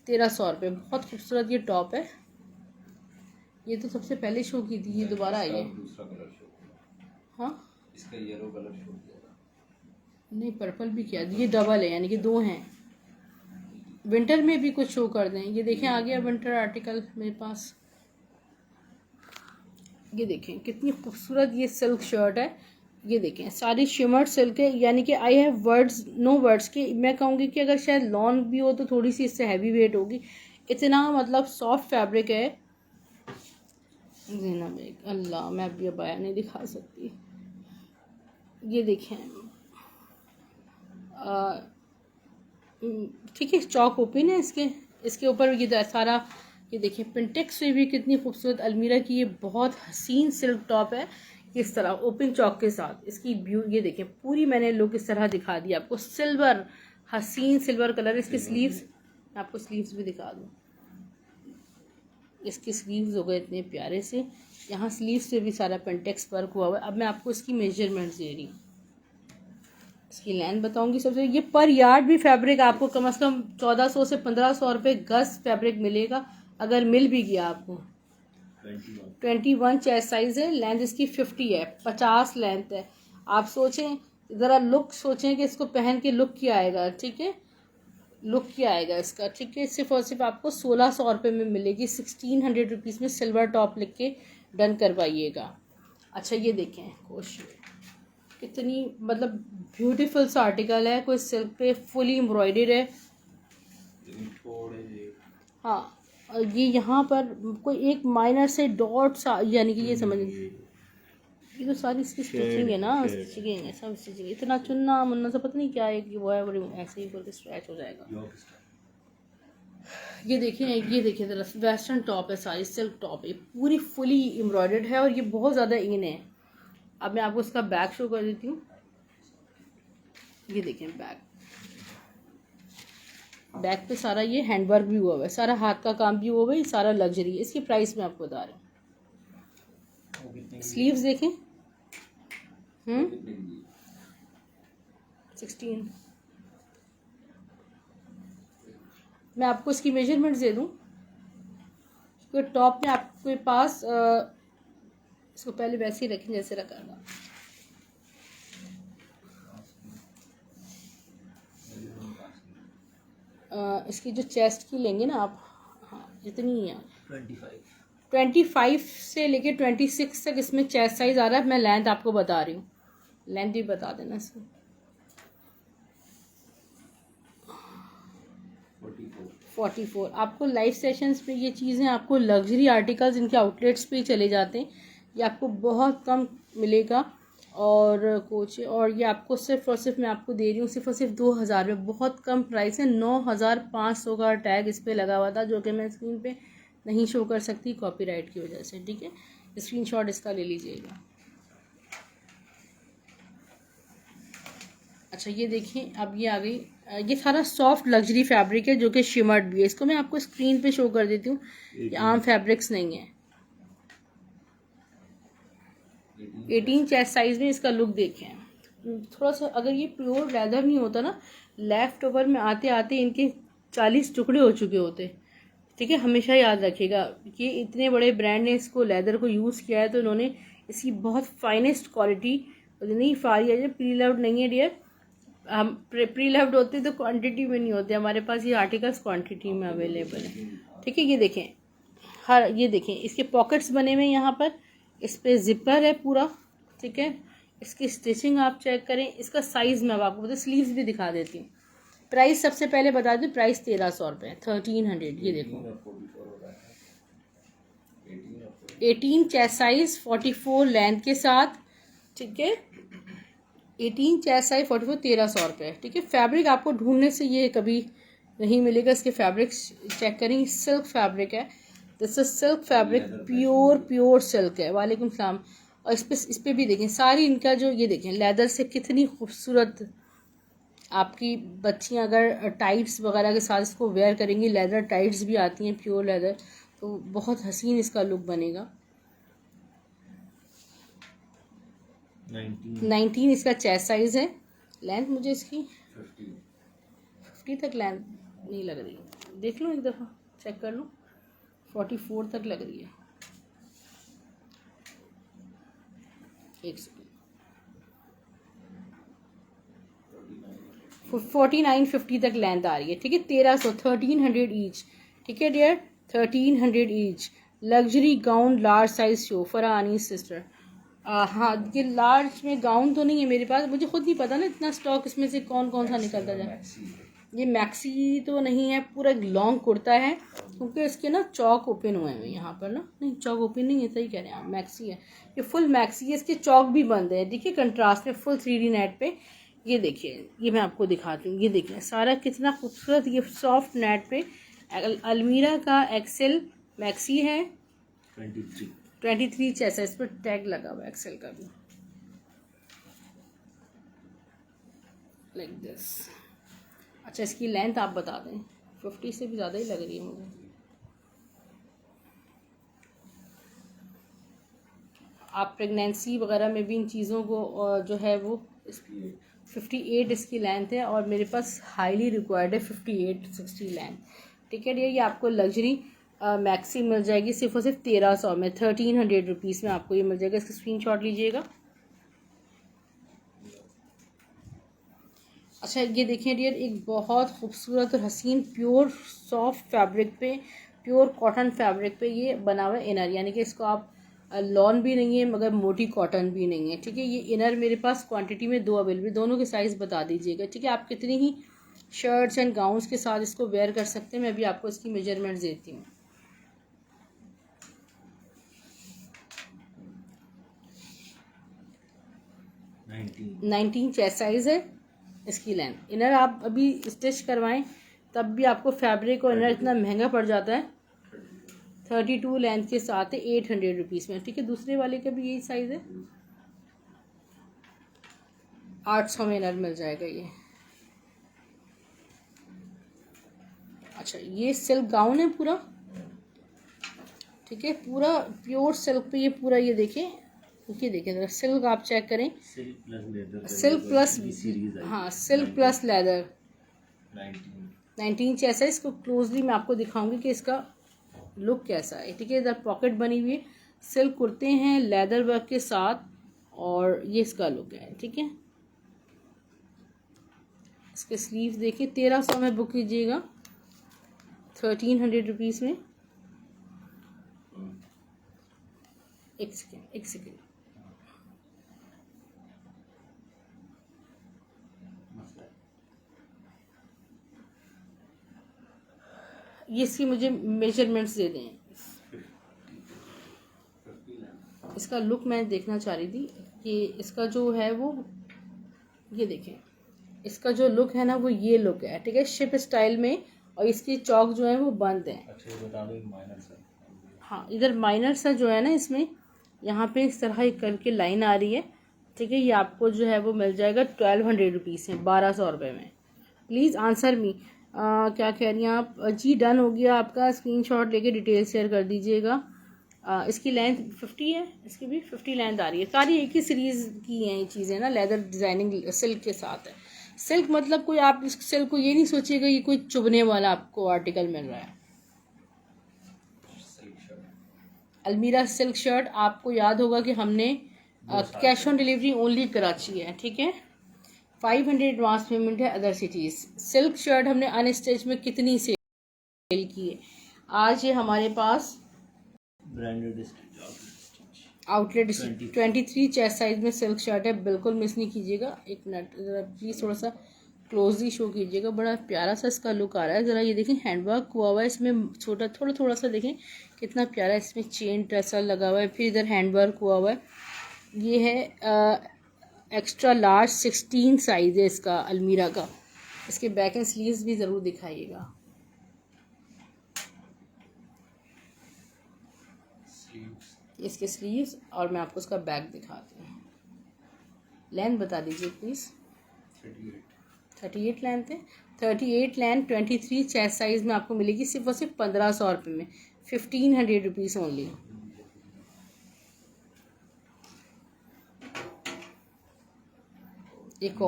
1300 रुपये। बहुत खूबसूरत ये टॉप है। ये तो सबसे पहले शो की थी, ये दोबारा आई है। हाँ,
इसका येलो कलर शो किया,
नहीं पर्पल भी किया, ये डबल है, यानी कि 2 हैं। विंटर में भी कुछ शो कर दें। ये देखें, आ गया विंटर आर्टिकल मेरे पास। ये देखें कितनी खूबसूरत ये सिल्क शर्ट है। ये देखें, सारी शिमर सिल्क है, यानी कि I have words no words के। मैं कहूँगी कि अगर शायद लॉन भी हो तो थोड़ी सी इससे हैवी वेट होगी। इतना मतलब सॉफ्ट फैब्रिक है। अल्लाह, मैं अभी अबाया नहीं दिखा सकती। ये देखें, ठीक है, चौक ओपन है इसके ऊपर ये सारा। ये देखिए, पिंटेक्स से भी कितनी खूबसूरत अलमीरा की ये बहुत हसीन सिल्क टॉप है। इस तरह ओपन चौक के साथ इसकी ये देखें, पूरी मैंने लुक इस तरह दिखा दी आपको। सिल्वर, हसीन सिल्वर कलर। इसके स्लीव्स, आपको स्लीव्स भी दिखा दूँ। इसके स्लीव्स हो गए इतने प्यारे से। यहाँ स्लीव्स पे भी सारा पिंटेक्स वर्क हुआ हुआ है। अब मैं आपको इसकी मेजरमेंट्स दे रही हूँ, इसकी लेंथ बताऊंगी सबसे। ये पर यार्ड भी फैब्रिक आपको कम से कम 1400 से 1500 रुपये गज फैब्रिक मिलेगा, अगर मिल भी गया आपको। 21 चेस्ट साइज है, लेंथ इसकी 50 है, 50 लेंथ है। आप सोचें ज़रा, लुक सोचें कि इसको पहन के लुक क्या आएगा। ठीक है, लुक क्या आएगा इसका। ठीक है, सिर्फ और सिर्फ आपको 1600 रुपये में मिलेगी। 1600 रुपीज़ में सिल्वर टॉप लिख के डन करवाइएगा। अच्छा, ये देखें, कोशिश इतनी मतलब ब्यूटीफुल सा आर्टिकल है, कोई सिल्क पे फुली एम्ब्रॉयडर्ड है। हाँ, और ये यहाँ पर कोई एक माइनर से डॉट सा, यानी कि ये समझ, ये तो सारी इसकी स्टिचिंग है ना, स्टिचिंग है सब, स्टिचिंग। इतना चुनना मुन्ना से पता नहीं क्या है कि वो है, बड़ी ऐसे ही करके स्ट्रेच हो जाएगा। ये देखिए ज़रा, वेस्टर्न टॉप है, सारी सिल्क टॉप है, पूरी फुली एम्ब्रॉयडर्ड है और ये बहुत ज़्यादा इन है। अब मैं आपको इसका बैक शो कर देती हूँ। ये देखें बैक पे सारा ये हैंडवर्क भी हुआ हुआ है, सारा हाथ का काम भी हुआ हुआ है, सारा लग्जरी है। इसकी प्राइस मैं आपको बता रही हूँ। स्लीव्स देखें, 16। मैं आपको इसकी मेजरमेंट दे दूँ, क्योंकि टॉप में आपके पास इसको पहले वैसे ही रखें जैसे रखा था। इसकी जो चेस्ट की लेंगे ना आप, हाँ जितनी ही है 25 से लेके 26 तक इसमें चेस्ट साइज आ रहा है। मैं लेंथ आपको बता रही हूँ, लेंथ भी बता देना इसको। 44। आपको लाइव सेशंस पे ये चीज़ें, आपको लग्जरी आर्टिकल्स इनके आउटलेट्स पे चले जाते हैं, ये आपको बहुत कम मिलेगा। और कोच, और ये आपको सिर्फ और सिर्फ मैं आपको दे रही हूँ सिर्फ और सिर्फ 2000 में, बहुत कम प्राइस है। 9500 का टैग इस पर लगा हुआ था, जो कि मैं स्क्रीन पे नहीं शो कर सकती कॉपीराइट की वजह से, ठीक है। स्क्रीनशॉट इसका ले लीजिएगा। अच्छा ये देखिए, अब ये आ गई, ये सारा सॉफ्ट लग्जरी फैब्रिक है जो कि शिमर्ड भी है। इसको मैं आपको स्क्रीन पे शो कर देती हूँ, ये आम फैब्रिक्स नहीं है। 18 चेस्ट साइज में इसका लुक देखें। थोड़ा सा अगर ये प्योर लेदर नहीं होता ना, लेफ्ट ओवर में आते आते इनके 40 टुकड़े हो चुके होते, ठीक है। हमेशा याद रखिएगा कि इतने बड़े ब्रांड ने इसको लेदर को यूज़ किया है, तो इन्होंने इसकी बहुत फाइनेस्ट क्वालिटी नहीं, फारी है, प्री लव्ड नहीं है डियर। हम प्री लव्ड होते तो क्वांटिटी में नहीं होते, हमारे पास ये आर्टिकल्स क्वांटिटी में अवेलेबल है, ठीक है। ये देखें, ये देखें इसके पॉकेट्स बने हुए यहाँ पर, इस पर जिपर है पूरा, ठीक है। इसकी स्टिचिंग आप चेक करें, इसका साइज़ मैं आपको बता, स्लीव्स भी दिखा देती हूँ। प्राइस सबसे पहले बता दूँ, प्राइस 1300 रुपये, 1300। ये देखो 18 चेस्ट साइज 44 लेंथ के साथ, ठीक है। 18 चेस्ट साइज 44, 1300 रुपये, ठीक है। फैब्रिक आपको ढूंढने से ये कभी नहीं मिलेगा। इसके फैब्रिक्स चेक करें, सिल्क फैब्रिक है, this is silk fabric, pure silk है। वालेकुम सलाम। और इस पे भी देखें, सारी इनका जो ये देखें लेदर से कितनी खूबसूरत, आपकी बच्चियां अगर टाइट्स वगैरह के साथ इसको वेयर करेंगी, लेदर टाइट्स भी आती हैं प्योर लेदर, तो बहुत हसीन इसका लुक बनेगा। 19 इसका चेस्ट साइज है। लेंथ मुझे इसकी 50 तक लेंथ नहीं लग रही, देख लो एक दफ़ा, चेक कर लो, 44 तक लग रही है। एक सेकेंड, 49-50 तक लेंथ आ रही है, ठीक है। 1300, 1300 ईच, ठीक है dear, 1300 each. Luxury gown large size show Farhani sister. हाँ, ये लार्ज में गाउन तो नहीं है मेरे पास, मुझे खुद नहीं पता ना इतना स्टॉक इसमें से कौन कौन सा निकलता जाए। ये मैक्सी तो नहीं है, पूरा एक लॉन्ग कुर्ता है, क्योंकि इसके ना चौक ओपन हुए हैं यहाँ पर ना, नहीं चौक ओपन नहीं है, सही कह रहे हैं आप, मैक्सी है ये, फुल मैक्सी है। इसके चौक भी बंद है, देखिए कंट्रास्ट में फुल 3D नेट पे। ये देखिए, ये मैं आपको दिखाती हूँ, ये देखिए सारा कितना खूबसूरत, ये सॉफ्ट नेट पे अलमीरा का एक्सेल मैक्सी है। 23 चेस्ट है, इस पर टैग लगा हुआ है एक्सेल का भी, लाइक दिस। अच्छा इसकी लेंथ आप बता दें, 50 से भी ज़्यादा ही लग रही है मुझे। आप प्रेगनेंसी वगैरह में भी इन चीज़ों को जो है वो 58 इसकी लेंथ है, और मेरे पास हाईली रिक्वायर्ड है 58-60 लेंथ, ठीक है। ये आपको लग्जरी मैक्सी मिल जाएगी सिर्फ और सिर्फ 1300 में, 1300 रुपीज़ में आपको ये मिल जाएगा। इसका स्क्रीनशॉट लीजिएगा। अच्छा ये देखिए डियर, एक बहुत खूबसूरत और हसीन प्योर सॉफ्ट फैब्रिक पे, प्योर कॉटन फैब्रिक पे ये बना हुआ इनर, यानी कि इसको आप लॉन भी नहीं है मगर मोटी कॉटन भी नहीं है, ठीक है। ये इनर मेरे पास क्वांटिटी में 2 अवेलेबल, दोनों के साइज़ बता दीजिएगा, ठीक है। आप कितनी ही शर्ट्स एंड गाउन्स के साथ इसको वेयर कर सकते हैं। मैं अभी आपको इसकी मेजरमेंट्स देती हूँ। 19 चेस्ट साइज़ है इसकी लेंथ। इनर आप अभी स्टिच करवाएं तब भी आपको फैब्रिक और इनर इतना महंगा पड़ जाता है। 32 लेंथ के साथ है 800 रुपीज़ में, ठीक है। दूसरे वाले का भी यही साइज़ है, 800 में इनर मिल जाएगा ये। अच्छा, ये सिल्क गाउन है पूरा, ठीक है, पूरा प्योर सिल्क पे ये पूरा, ये देखें, ये देखें जरा सिल्क आप चेक करें, सिल्क प्लस, हाँ सिल्क प्लस लेदर 19 चेस्ट है। इसको क्लोजली मैं आपको दिखाऊंगी कि इसका लुक कैसा है, ठीक है। इधर पॉकेट बनी हुई है, सिल्क कुर्ते हैं लेदर वर्क के साथ, और ये इसका लुक है, ठीक है। इसके स्लीव देखिए, 1300 में बुक कीजिएगा, 1300 रुपीज़ में। एक सेकेंड ये इसकी मुझे मेजरमेंट्स दे दें। इसका लुक मैं देखना चाह रही थी कि इसका जो है वो, ये देखें, इसका जो लुक है ना वो ये लुक है, ठीक है, शिप स्टाइल में, और इसकी चौक जो है वो बंद है।
अच्छा, बता दो माइनर सा।
हाँ, इधर माइनर सा जो है ना, इसमें यहाँ पे इस तरह एक करके लाइन आ रही है, ठीक है। ये आपको जो है वो मिल जाएगा 1200 रुपीज़ में, 1200 रुपये में। प्लीज़ आंसर मी, क्या कह रही हैं आप? जी डन हो गया आपका, स्क्रीनशॉट लेके डिटेल शेयर कर दीजिएगा। इसकी लेंथ 50 है, इसकी भी 50 लेंथ आ रही है। सारी एक ही सीरीज़ की हैं ये चीज़ें ना, लेदर डिज़ाइनिंग सिल्क के साथ है। सिल्क मतलब कोई, आप इस सिल्क को ये नहीं सोचिएगा ये कोई चुभने वाला आपको आर्टिकल मिल रहा है। अलमीरा सिल्क शर्ट, आपको याद होगा कि हमने cash on delivery only Karachi है, ठीक है। 500 एडवांस पेमेंट है अदर सिटीज़। सिल्क शर्ट हमने अनस्टिच में कितनी सेल की है? आज ये हमारे पास
ब्रांडेड
आउटलेट 23 चेस्ट साइज में सिल्क शर्ट है, बिल्कुल मिस नहीं कीजिएगा। एक मिनट ज़रा प्लीज़ थोड़ा सा क्लोजली शो कीजिएगा, बड़ा प्यारा सा इसका लुक आ रहा है। ज़रा ये देखें, हैंडवर्क हुआ हुआ है इसमें, छोटा थोड़ा सा देखें कितना प्यारा, इसमें चेन ट्रेसर लगा हुआ है, फिर इधर हैंडवर्क हुआ हुआ है। ये है एक्स्ट्रा लार्ज 16 साइज़ है इसका अलमीरा का। इसके बैक एंड स्लीव्स भी ज़रूर दिखाइएगा। इसके स्लीव्स, और मैं आपको उसका बैक दिखाती हूँ। लेंथ बता दीजिए प्लीज़। 38 लेंथ है। 38 लेंथ 23 चेस्ट साइज़ में आपको मिलेगी सिर्फ और सिर्फ 1500 रुपये में, 1500 रुपीज़ ओनली। एक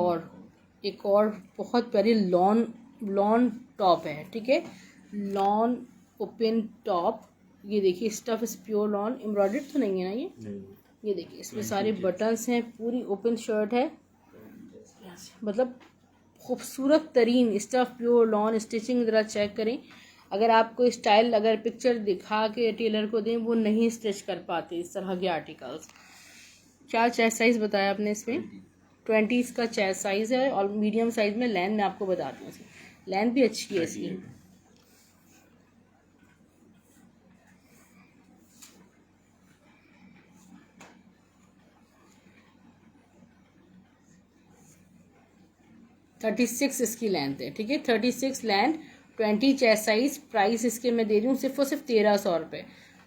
और बहुत प्यारी लॉन टॉप है, ठीक है, लॉन ओपन टॉप। ये देखिए, स्टफ इस प्योर लॉन, एम्ब्रॉयडर्ड तो नहीं है ना ये? ये देखिए, इसमें सारे बटन्स हैं, पूरी ओपन शर्ट है, मतलब खूबसूरत तरीन स्टफ प्योर लॉन। स्टिचिंग ज़रा चेक करें, अगर आपको स्टाइल, अगर पिक्चर दिखा के टेलर को दें वो नहीं स्टिच कर पाते इस तरह के आर्टिकल्स। क्या चेस्ट साइज़ बताया आपने इसमें? 20 इसका चेस्ट साइज़ है, और मीडियम साइज़ में लेंथ मैं आपको बताती हूँ, लेंथ भी अच्छी है इसकी। थर्टी 36 इसकी लेंथ है, ठीक है, 36 लेंथ, 20 चेस्ट साइज। प्राइस इसके मैं दे रही हूँ सिर्फ और सिर्फ 1300 रुपये,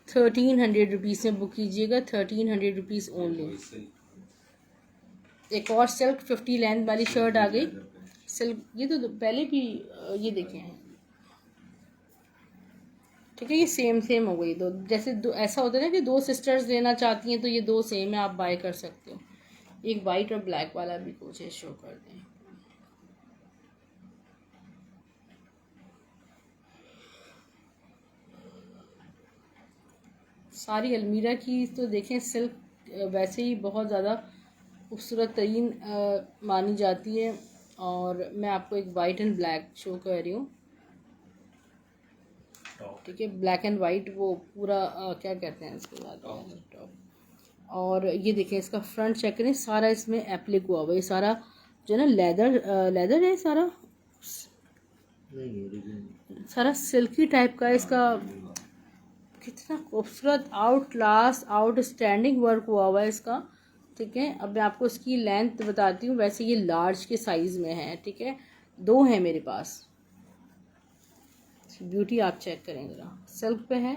1300 रुपीज़ में बुक कीजिएगा, 1300 रुपीज़ ओनली। एक और सिल्क 50 लेंथ वाली शर्ट आ गई, सिल्क, ये तो पहले भी, ये देखें, ठीक है, ये सेम हो गई दो। जैसे दो, ऐसा होता है ना कि दो सिस्टर्स लेना चाहती हैं तो ये दो सेम है, आप बाय कर सकते हो। एक वाइट और ब्लैक वाला भी कुछ है, शो कर दें। सारी अलमीरा की तो देखें, सिल्क वैसे ही बहुत ज़्यादा खूबसूरत तरीन मानी जाती है, और मैं आपको एक वाइट एंड ब्लैक शो कर रही हूँ, ठीक है, ब्लैक एंड वाइट, वो पूरा क्या कहते हैं इसके बाद टॉप, और ये देखें इसका फ्रंट चेक करें, सारा इसमें एप्लिक हुआ हुआ है, ये सारा जो है ना लेदर है सारा, सारा सिल्की टाइप का है इसका। कितना खूबसूरत आउटस्टैंडिंग वर्क हुआ हुआ है इसका। ठीक है, अब मैं आपको इसकी लेंथ बताती हूँ। वैसे ये लार्ज के साइज़ में है, ठीक है, 2 हैं मेरे पास। ब्यूटी आप चेक करें ज़रा, सिल्क पे है।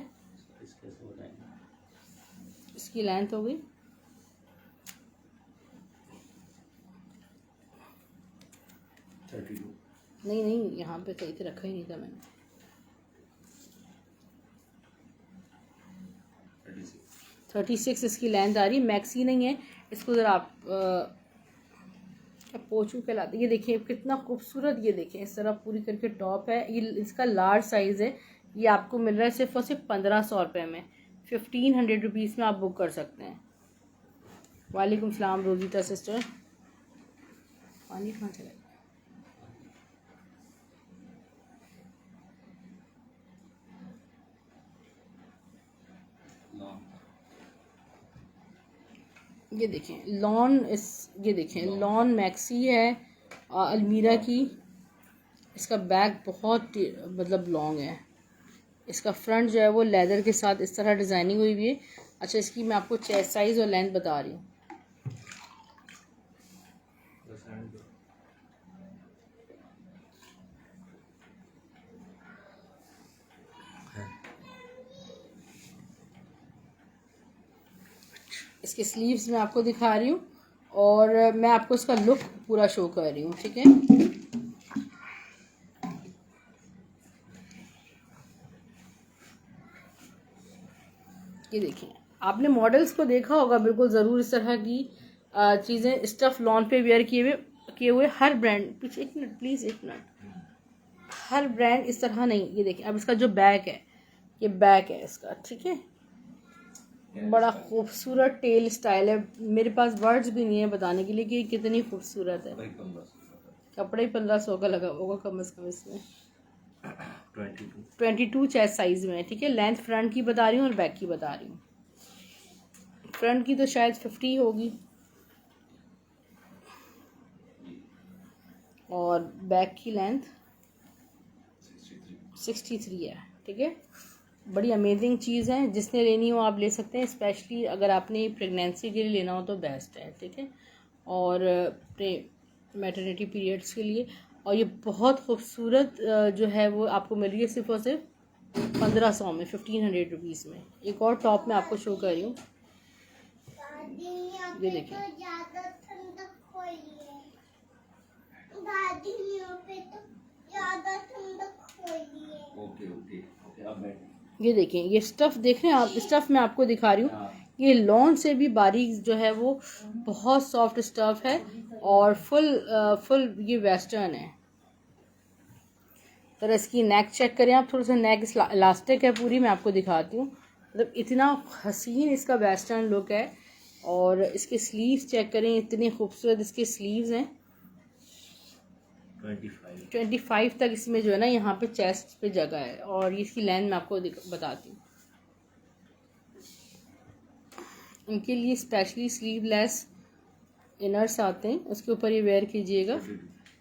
इसकी लेंथ हो गई
32।
नहीं, यहाँ पे सही से रखा ही नहीं था मैंने। 36 इसकी लेंथ आ रही है, मैक्सी नहीं है। इसको ज़रा आप पोचू के लाते। ये देखिए कितना खूबसूरत, ये देखें इस तरह पूरी करके टॉप है। ये इसका लार्ज साइज़ है। ये आपको मिल रहा है सिर्फ और सिर्फ 1500 रुपये में। 1500 रुपीज़ में आप बुक कर सकते हैं। वालेकुम सलाम रोजीता सिस्टर। पानी कहाँ चला गया? ये देखें ये देखें लॉन मैक्सी है अलमीरा की। इसका बैक बहुत मतलब लॉन्ग है। इसका फ्रंट जो है वो लेदर के साथ इस तरह डिज़ाइनिंग हुई हुई है। अच्छा, इसकी मैं आपको चेस्ट साइज़ और लेंथ बता रही हूँ। इसके स्लीव्स मैं आपको दिखा रही हूँ और मैं आपको इसका लुक पूरा शो कर रही हूँ, ठीक है। ये देखिए, आपने मॉडल्स को देखा होगा बिल्कुल ज़रूर। इस तरह की चीज़ें स्टफ लॉन पे वेयर किए हुए हर ब्रांड, पीछे 1 minute please, 1 minute, her brand इस तरह नहीं। ये देखिए, अब इसका जो बैक है, ये बैक है इसका, ठीक है। बड़ा खूबसूरत टेल स्टाइल है। मेरे पास वर्ड्स भी नहीं है बताने के लिए कि कितनी खूबसूरत है। कपड़ा ही 1500 का लगा होगा कम से कम इसमें। 22 चेस्ट साइज में है, ठीक है। लेंथ फ्रंट की बता रही हूँ और बैक की बता रही हूँ। फ्रंट की तो शायद 50 होगी और बैक की लेंथ 63 है, ठीक है। बड़ी अमेजिंग चीज़ है, जिसने लेनी हो आप ले सकते हैं। स्पेशली अगर आपने प्रेगनेंसी के लिए लेना हो तो बेस्ट है, ठीक है, और मैटरनिटी पीरियड्स के लिए। और ये बहुत खूबसूरत जो है वो आपको मिल रही है सिर्फ और सिर्फ 1500 में, 1500 रुपीज़ में। एक और टॉप मैं आपको शो कर रही हूँ, ये देखिए। ये देखिए, ये स्टफ़ देख रहे हैं आप, स्टफ़ मैं आपको दिखा रही हूँ। ये लॉन से भी बारीक जो है वो बहुत सॉफ्ट स्टफ़ है और फुल ये वेस्टर्न है। तो इसकी नेक चेक करें आप, थोड़ा सा नेक इलास्टिक है पूरी। मैं आपको दिखाती हूँ, मतलब इतना हसीन इसका वेस्टर्न लुक है। और इसके स्लीव्स चेक करें, इतने खूबसूरत इसके स्लीव्स हैं। 25 तक इसमें जो है ना यहाँ पे चेस्ट पे जगह है। और इसकी लेंथ मैं आपको बताती हूँ। इनके लिए स्पेशली स्लीवलेस इनर्स आते हैं, उसके ऊपर ये वेयर कीजिएगा।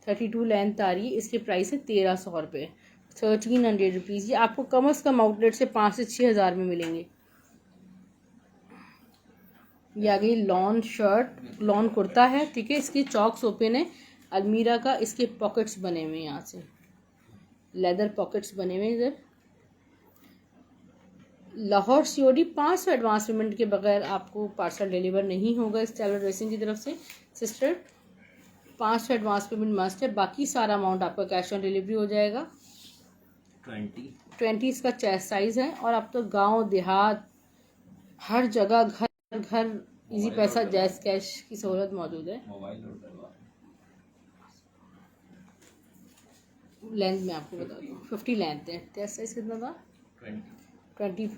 32 लेंथ आ रही है। इसके प्राइस है 1300 रुपये, 1300 रुपीज़। ये आपको कम से कम आउटलेट से 5 से 6 हज़ार में मिलेंगे। ये आ गई लॉन कुर्ता है, ठीक है। इसकी चॉक्स ओपन है अलमीरा का। इसके पॉकेट्स बने हुए हैं, यहाँ से लेदर पॉकेट्स बने हुए हैं इधर। लाहौर सीओडी 500 एडवांस पेमेंट के बगैर आपको पार्सल डिलीवर नहीं होगा इस टेलर ड्रेसिंग की तरफ से सिस्टर। 500 एडवांस पेमेंट मस्ट है, बाकी सारा अमाउंट आपका कैश ऑन डिलीवरी हो जाएगा। 20 इसका चेस्ट साइज है। और अब तो गांव देहात हर जगह घर घर इजी पैसा जैस कैश की सहूलत मौजूद है। लेंथ में आपको बता दूँ 50 लेंथ है। चेस्ट साइज कितना था? 20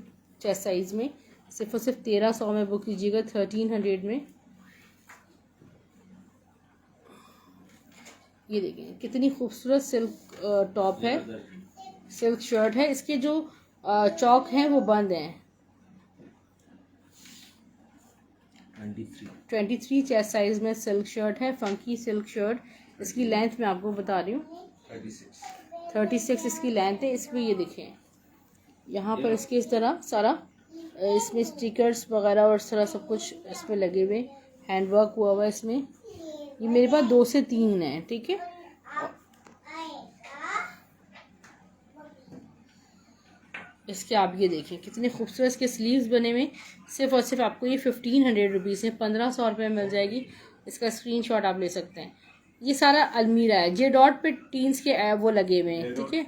चेस्ट साइज में सिर्फ और सिर्फ 1300 में बुक कीजिएगा, 1300 में। ये देखें कितनी खूबसूरत सिल्क टॉप है, सिल्क शर्ट है। इसके जो चौक हैं वो बंद हैं। 23 चेस्ट साइज में सिल्क शर्ट है, फंकी सिल्क शर्ट। इसकी लेंथ मैं आपको बता रही हूँ 36 इसकी लेंथ है। इसमें ये देखें यहाँ पर इसके इस तरह सारा इसमें स्टिकर्स वगैरह और इस तरह सब कुछ इसमें लगे हुए, हैंडवर्क हुआ हुआ है इसमें। ये मेरे पास 2 से 3 है, ठीक है। इसके आप ये देखें कितने खूबसूरत इसके स्लीव्स बने हुए। सिर्फ और सिर्फ आपको ये 1500 रुपीज़ में 1500 रुपये में मिल जाएगी। इसका स्क्रीनशॉट आप ले सकते हैं। ये सारा अलमीरा है, जे डॉट पे टीन्स के वो लगे हुए हैं, ठीक है।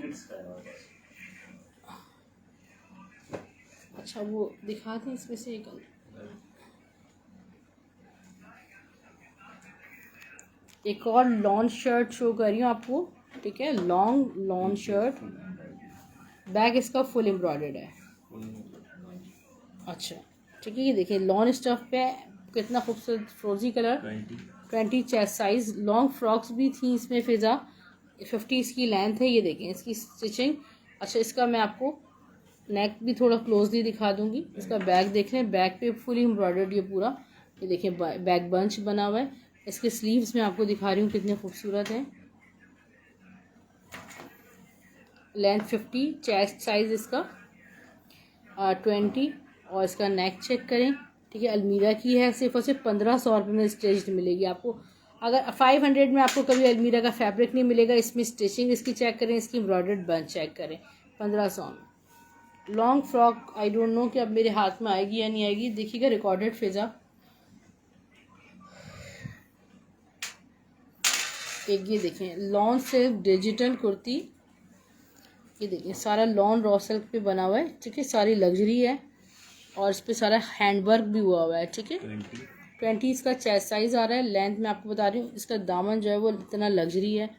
अच्छा वो दिखाते हैं इसमें से एक और लॉन्ग शर्ट शो कर रही हूँ आपको, ठीक है। लॉन्ग शर्ट, बैक इसका फुल एम्ब्रॉयडर्ड है। अच्छा ठीक है, ये देखिए लॉन्ग स्टफ पे कितना खूबसूरत फ्रोजी colour. 20 chest size. Long frocks भी थी इसमें फिजा, 50 इसकी लेंथ है। ये देखें इसकी स्टिचिंग। अच्छा इसका मैं आपको नेक भी थोड़ा क्लोजली दिखा दूंगी। इसका बैक देख लें, बैक पे फुल एम्ब्रॉयडर्ड ये पूरा, ये देखें बैक बंच बना हुआ है। इसके स्लीव्स मैं आपको दिखा रही हूँ कितने खूबसूरत हैं। लेंथ 50, चेस्ट साइज इसका 20 और इसका नेक चेक करें, ठीक है। अलमीरा की है, सिर्फ और सिर्फ 1500 रुपये में स्टिच्ड मिलेगी आपको। अगर 500 में आपको कभी अलमीरा का फैब्रिक नहीं मिलेगा। इसमें स्टिचिंग इसकी चेक करें, इसकी एम्ब्रॉयडर्ड बंच चेक करें, 1500 में। Long frock I don't know कि अब मेरे हाथ में आएगी या नहीं आएगी, देखिएगा रिकॉर्डेड फिजा। एक ये देखें लॉन सिल्क डिजिटल कुर्ती, ये देखिए सारा लॉन रॉ सिल्क पे बना हुआ है, ठीक है। सारी लग्जरी है और इस पर सारा हैंडवर्क भी हुआ हुआ है, ठीक है। 20 इसका चेस्ट साइज आ रहा है। लेंथ मैं आपको बता रही हूँ। इसका दामन जो है वो इतना लग्जरी है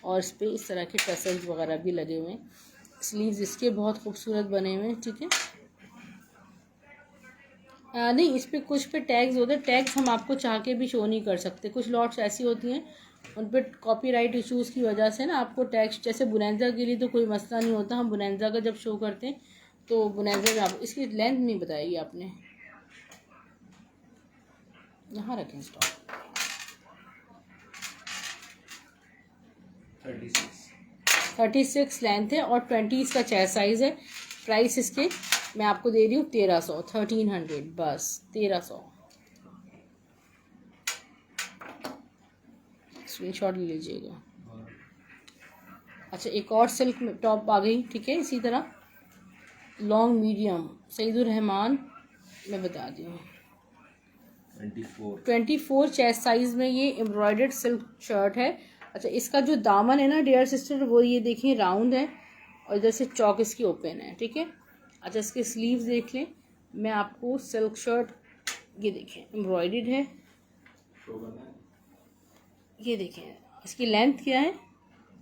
और इस पर इस तरह के टसल्स वगैरह भी लगे हुए हैं। स्लीव्स इसके बहुत खूबसूरत बने हुए हैं, ठीक है। नहीं इस पर कुछ पे टैग्स होते हैं, टैग्स हम आपको चाह के भी शो नहीं कर सकते। कुछ लॉट्स ऐसी होती हैं उन पर कॉपीराइट इश्यूज़ की वजह से ना आपको टैग्स, जैसे बुनैजा के लिए तो कोई मसला नहीं होता, हम बुनैजा का जब शो करते हैं तो बुनैजा में आप इसकी लेंथ नहीं बताई आपने, यहाँ रखें स्टॉक। 36 लेंथ है और 20 इसका चेस्ट साइज है। प्राइस इसके मैं आपको दे रही हूँ 1300 बस 1300। स्क्रीनशॉट ले लीजिएगा। अच्छा एक और सिल्क टॉप आ गई, ठीक है। इसी तरह लॉन्ग मीडियम सईदुर रहमान मैं बता दी हूँ 24 चेस्ट साइज में ये एम्ब्रॉयडर्ड सिल्क शर्ट है। अच्छा इसका जो दामन है ना डियर सिस्टर वो ये देखें राउंड है और इधर से चौक इसकी ओपन है, ठीक है। अच्छा इसके स्लीव्स देख लें, मैं आपको सिल्क शर्ट ये देखें एम्ब्रॉयडर्ड है, ये देखें। इसकी लेंथ क्या है,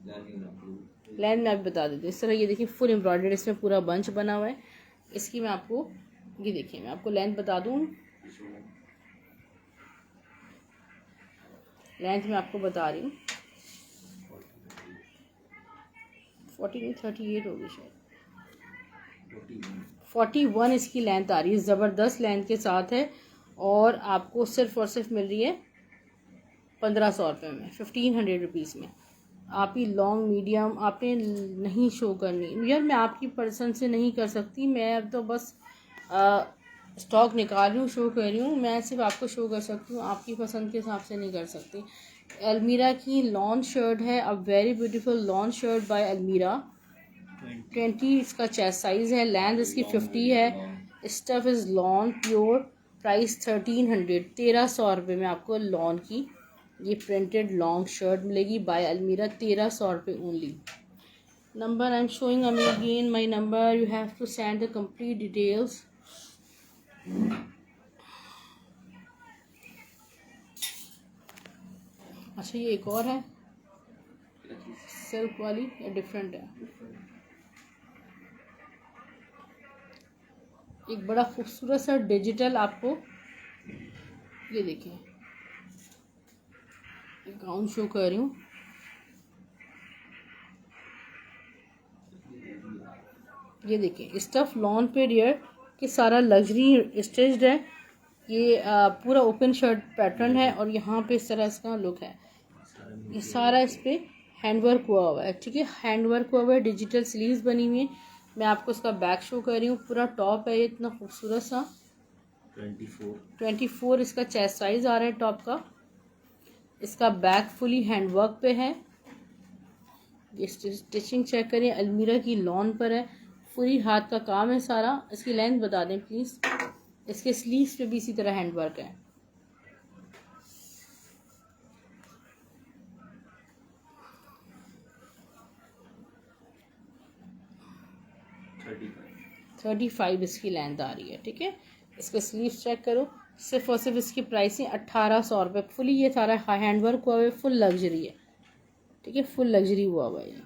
लेंथ मैं आप बता देती हूँ। इस तरह ये देखिए फुल एम्ब्रॉयडर्ड इसमें पूरा बंच बना हुआ है। इसकी मैं आपको ये देखिए मैं आपको लेंथ बता दूँ, लेंथ मैं आपको बता रही हूँ 38 होगी शायद, 41 इसकी लेंथ आ रही है। ज़बरदस्त लेंथ के साथ है और आपको सिर्फ और सिर्फ मिल रही है 1500 रुपये में, 1500 रुपीज़ में। आप ही लॉन्ग मीडियम आपने नहीं शो करनी यार, मैं आपकी पर्सन से नहीं कर सकती, मैं अब तो बस स्टॉक निकाल रही हूँ, शो कर रही हूँ। मैं सिर्फ आपको शो कर सकती हूँ, आपकी पसंद के हिसाब से नहीं कर सकती। अलमीरा की लॉन शर्ट है, a very beautiful lawn shirt by Almirah. 20 इसका चेस्ट साइज है। लेंथ इसकी 50 है। Stuff is lawn pure. Price 1300 रुपये में आपको लॉन की ये प्रिंटेड लॉन्ग शर्ट मिलेगी बाय अलमीरा, 1300 रुपये only. Number I am showing again my number, you have to send the complete details. अच्छा ये एक और है सिल्क वाली या डिफरेंट है, एक बड़ा खूबसूरत सा डिजिटल आपको ये देखिए गाउन शो कर रही हूँ। ये देखिए स्टफ लॉन पे डियर कि सारा लग्जरी स्टिच्ड है। ये पूरा ओपन शर्ट पैटर्न है और यहाँ पे इस तरह इसका लुक है। ये सारा इस पर हैंडवर्क हुआ हुआ है, ठीक है, हैंडवर्क हुआ हुआ है, डिजिटल स्लीव्स बनी हुई है। मैं आपको इसका बैक शो कर रही हूँ। पूरा टॉप है ये इतना खूबसूरत सा। 24 इसका चेस्ट साइज आ रहा है टॉप का। इसका बैक फुली हैंडवर्क पे है। ये स्टिचिंग चेक करें, अलमीरा की लॉन पर है, पूरी हाथ का काम है सारा। इसकी लेंथ बता दें प्लीज़। इसके स्लीव्स पे भी इसी तरह हैंडवर्क है। थर्टी फाइव इसकी लेंथ आ रही है, ठीक है। इसके स्लीव्स चेक करो। सिर्फ और सिर्फ इसकी प्राइसिंग 1800 रुपये। फुली ये सारा हैंडवर्क हुआ हुआ है, फुल लग्जरी है, ठीक है, फुल लग्जरी हुआ हुआ है।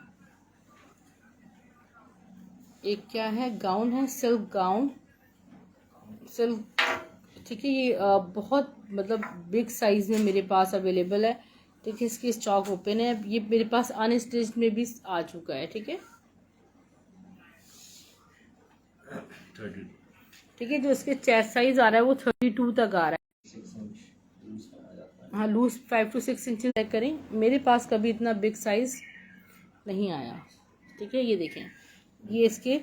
एक क्या है, गाउन है, सिल्क गाउन, सिल्क, ठीक है। ये बहुत मतलब बिग साइज में मेरे पास अवेलेबल है, ठीक है। इसकी स्टॉक ओपन है। ये मेरे पास अनस्टिच्ड में भी आ चुका है, ठीक है, ठीक है। जो इसके चेस्ट साइज आ रहा है वो 32 तक आ रहा है। हाँ, लूज 5 to 6 इंच चेक करें। मेरे पास कभी इतना बिग साइज नहीं आया, ठीक है। ये देखें, ये इसके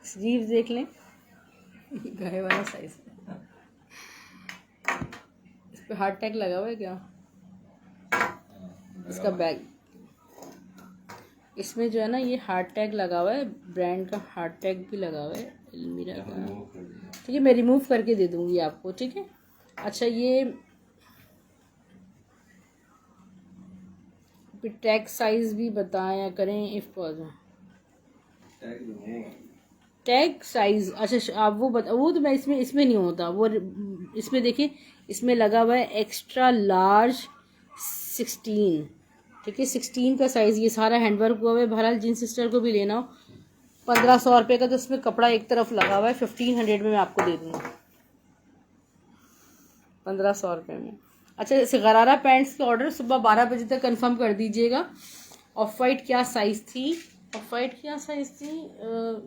स्लीव्स देख लें, गए वाला साइज। इस पे हार्ड टैग लगा हुआ है क्या? इसका बैग, इसमें जो है ना ये हार्ड टैग लगा हुआ है, ब्रांड का हार्ड टैग भी लगा हुआ है अलमीरा का, ठीक है। मैं रिमूव करके दे दूंगी आपको, ठीक है। अच्छा, ये टैग साइज भी बताया करें इफ पॉसिबल। टैग साइज, अच्छा आप वो वो तो मैं इसमें नहीं होता वो। इसमें देखिए, इसमें लगा हुआ है एक्स्ट्रा लार्ज 16, ठीक है, 16 का साइज़। ये सारा हैंडवर्क हुआ है। बहरहाल जिन सिस्टर को भी लेना हो, 1500 रुपये का तो इसमें कपड़ा एक तरफ लगा हुआ है। 1500 में मैं आपको दे दूँगी, 1500 रुपये में। अच्छा, जैसे गरारा पैंट्स का ऑर्डर सुबह 12 बजे तक कंफर्म कर दीजिएगा। ऑफ वाइट क्या साइज़ थी? ऑफ वाइट क्या साइज़ थी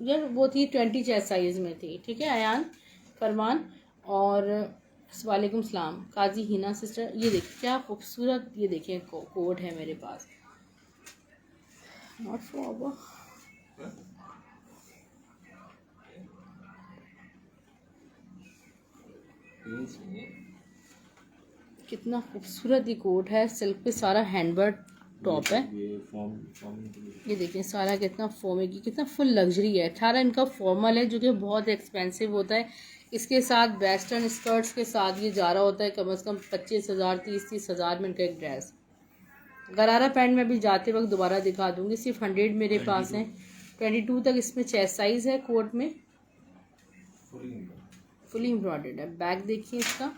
यार? वो थी 20 चेस्ट साइज़ में थी, ठीक है। अयान, फरमान और वालेकुम सलाम, काजी हिना सिस्टर। ये देखिए क्या खूबसूरत, ये देखिए कोट है मेरे पास। नॉट फॉर कितना खूबसूरत ये कोट है। सिल्क पे सारा हैंडवर्क टॉप है। ये देखिए सारा कितना फोमेगी, कितना फुल लग्जरी है। 18 इनका फॉर्मल है जो कि बहुत एक्सपेंसिव होता है। इसके साथ वेस्टर्न स्कर्ट्स के साथ ये जा रहा होता है कम से कम 25,000 30,000 में इनका एक ड्रेस। गरारा पैंट में भी जाते वक्त दोबारा दिखा दूंगी। सिर्फ 100 मेरे पास है। 22 तक इसमें चेस्ट साइज है कोट में, फुली एम्ब्रॉयडर्ड है। बैक देखिए इसका,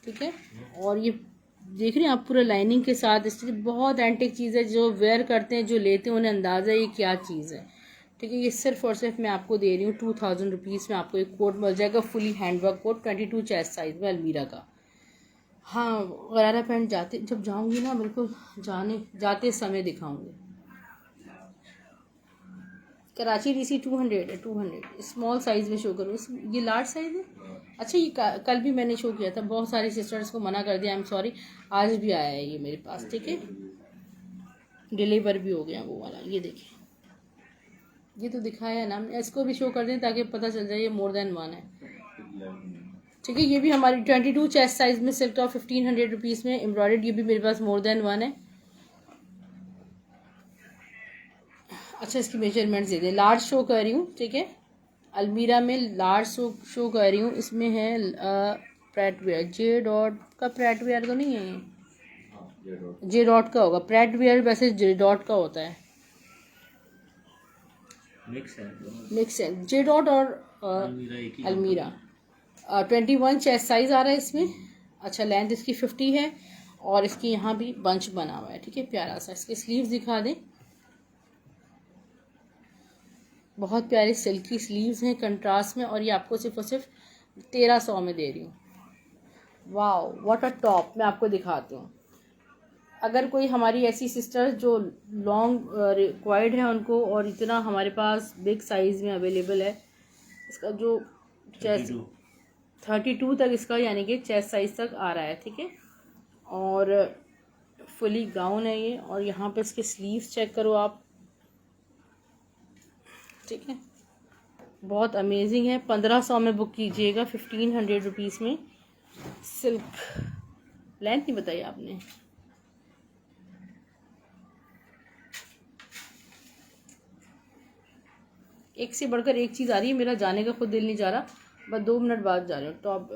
ठीक है। और ये देख रहे हैं आप पूरा लाइनिंग के साथ। इसकी बहुत एंटिक चीज़ है, जो वेयर करते हैं, जो लेते हैं, उन्हें अंदाज़ा है ये क्या चीज़ है, ठीक है। ये सिर्फ और सिर्फ मैं आपको दे रही हूँ 2000 रुपीज़ में। आपको एक कोट मिल जाएगा, fully handwork coat, 22 chest size में, अलमीरा का। हाँ, गरारा पैंट जब जाऊँगी ना, बिल्कुल जाते समय दिखाऊँगी। कराची DC 200 है, 200 स्मॉल साइज़ में शो करूँ। ये लार्ज साइज़ है। अच्छा, ये कल भी मैंने शो किया था, बहुत सारे सिस्टर्स को मना कर दिया, आई एम सॉरी। आज भी आया है ये मेरे पास, ठीक है, डिलीवर भी हो गया वो वाला। ये देखिए, ये तो दिखाया है ना, इसको भी शो कर दें ताकि पता चल जाए ये मोर देन वन है, ठीक है। ये भी हमारी 22 चेस्ट साइज में सिल्क टॉप 1500 रुपीज़ में एम्ब्रॉयडर्ड। ये भी मेरे पास मोर देन वन है। अच्छा, इसकी मेजरमेंट्स दे दें। लार्ज शो कर रही हूँ, ठीक है, अलमीरा में लार्ज शो कर रही हूँ। इसमें है प्रेट वेयर, जे डॉट का प्रेट वेयर तो नहीं है, जे डॉट का होगा। प्रेट वेयर वैसे जे डॉट का होता है, मिक्स है जे डॉट और अलमीरा। 21 चेस्ट साइज आ रहा है इसमें। अच्छा, लेंथ इसकी 50 है और इसकी यहाँ भी बंच बना हुआ है, ठीक है, प्यारा सा। इसके स्लीव्स दिखा दें, बहुत प्यारे सिल्की स्लीव्स हैं कंट्रास्ट में। और ये आपको सिर्फ और सिर्फ 1300 में दे रही हूँ। Wow, what a top. मैं आपको दिखाती हूँ। अगर कोई हमारी ऐसी सिस्टर जो लॉन्ग रिक्वायर्ड है उनको, और इतना हमारे पास बिग साइज़ में अवेलेबल है, इसका जो चेस्ट 32 तक इसका यानी कि चेस्ट साइज तक आ रहा है, ठीक है। और फुली गाउन है ये। और यहाँ पे इसके स्लीव्स चेक करो आप, ठीक है, बहुत अमेजिंग है। 1500 में बुक कीजिएगा, 1500 रुपीज़ में। सिल्क लेंथ नहीं बताई आपने। एक से बढ़कर एक चीज़ आ रही है, मेरा जाने का खुद दिल नहीं जा रहा, बस 2 मिनट बाद जा रहे हो। टॉप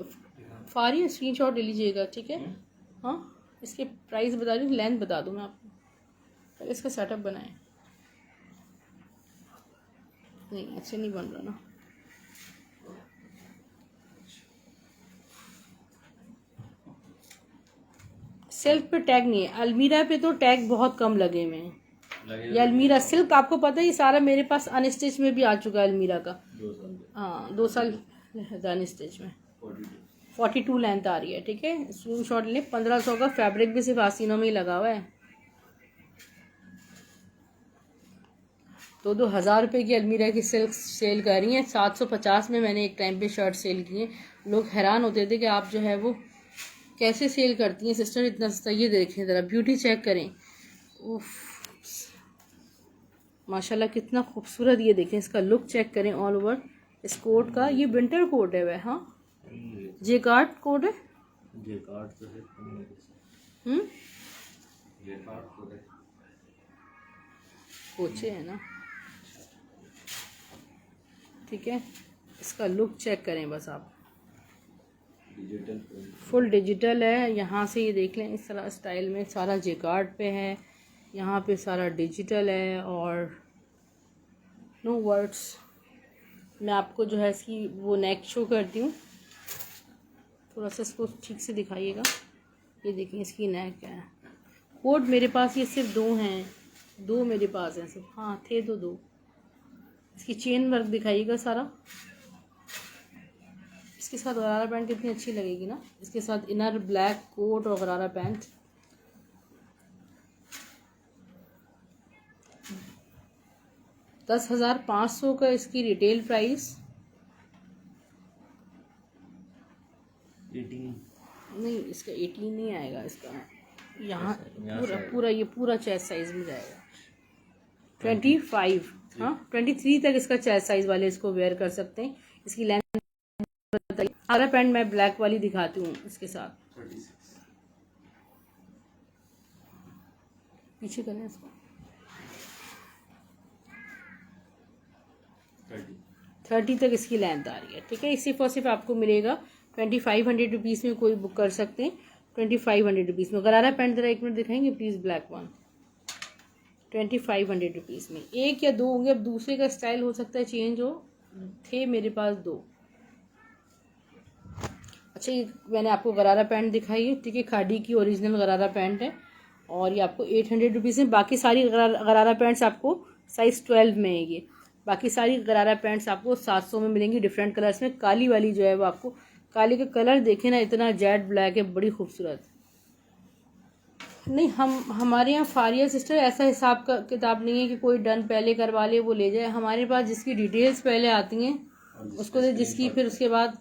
फारी है, स्क्रीन शॉट ले लीजिएगा, ठीक है। हाँ, इसके प्राइस बता रही हूँ, लेंथ बता दूँ मैं आपको, पहले इसका सेटअप बनाएं। नहीं अच्छे नहीं बन रहा ना। सिल्क पे टैग नहीं है, अलमीरा पे तो टैग बहुत कम लगे हुए हैं। ये अलमीरा सिल्क आपको पता है, ये सारा मेरे पास अनस्टिच में भी आ चुका है अलमीरा का।
2 साल
हाँ 2 साल अनस्टिच में। 42 लेंथ आ रही है, ठीक है। स्क्रीन शॉट ले। 1500 का फैब्रिक भी सिर्फ आसीनों में ही लगा हुआ है। तो 2,000 रुपये की अलमीरा की सिल्क सेल कर रही हैं। 750 में मैंने एक टाइम पे शर्ट सेल की है। लोग हैरान होते थे कि आप जो है वो कैसे सेल करती हैं सिस्टर इतना सस्ता। ये देखें ज़रा, ब्यूटी चेक करें, उफ माशाल्लाह कितना खूबसूरत। ये देखें, इसका लुक चेक करें ऑल ओवर इस कोट का। ये विंटर कोट है वह, हाँ जेकार्ड कोट है।
जेकार्ड तो है, जेकार्ड तो है,
पोचे है ना, ठीक है। इसका लुक चेक करें बस आप,
डिजिटल
फुल डिजिटल है। यहाँ से ये देख लें, इस तरह स्टाइल में सारा जेकार्ड पे है, यहाँ पे सारा डिजिटल है और नो वर्ड्स। मैं आपको जो है इसकी वो नेक शो करती हूँ, थोड़ा सा इसको ठीक से दिखाइएगा। ये देखिए इसकी नेक है। कोट मेरे पास ये सिर्फ 2 हैं, 2 मेरे पास हैं सिर्फ, हाँ थे तो 2। इसकी चेन वर्क दिखाइएगा सारा। इसके साथ गरारा पैंट कितनी अच्छी लगेगी ना, इसके साथ इनर ब्लैक कोट और गरारा पैंट। $10,500 का इसकी रिटेल प्राइस।
18
नहीं इसका 18 नहीं आएगा, इसका यहाँ पूरा ये पूरा चेस्ट साइज में जाएगा। 25, हाँ 23 तक इसका चेस्ट साइज वाले इसको वेयर कर सकते हैं। इसकी लेंथ बताइए। गरारा पैंट मैं ब्लैक वाली दिखाती हूँ इसके साथ।
36
पीछे करें इसको। 30 तक इसकी लेंथ आ रही है, ठीक है। सिर्फ और सिर्फ आपको मिलेगा 2500 रुपीज़ में। कोई बुक कर सकते हैं 2500 रुपीज़ में। गरारा पैंट ज़रा 1 मिनट दिखाएंगे प्लीज़, ब्लैक वन 2500 रुपीज़ में। 1 या 2 होंगे, अब दूसरे का स्टाइल हो सकता है चेंज हो। थे मेरे पास 2। अच्छा ये मैंने आपको गरारा पैंट दिखाई है, ठीक है, खादी की ओरिजिनल गरारा पैंट है और ये आपको 800 रुपीज़ में। बाकी सारी गरारा पैंट्स आपको साइज़ 12 में है ये। बाकी सारी गरारा पैंट्स आपको 700 में मिलेंगी, डिफरेंट कलर्स में। काली वाली जो है वो आपको, काली का कलर देखें ना, इतना जेड ब्लैक है, बड़ी खूबसूरत। नहीं हमारे यहाँ फारिया सिस्टर ऐसा हिसाब का किताब नहीं है कि कोई डन पहले करवा ले वो ले जाए। हमारे पास जिसकी डिटेल्स पहले आती हैं उसको दे, जिसकी फिर उसके बाद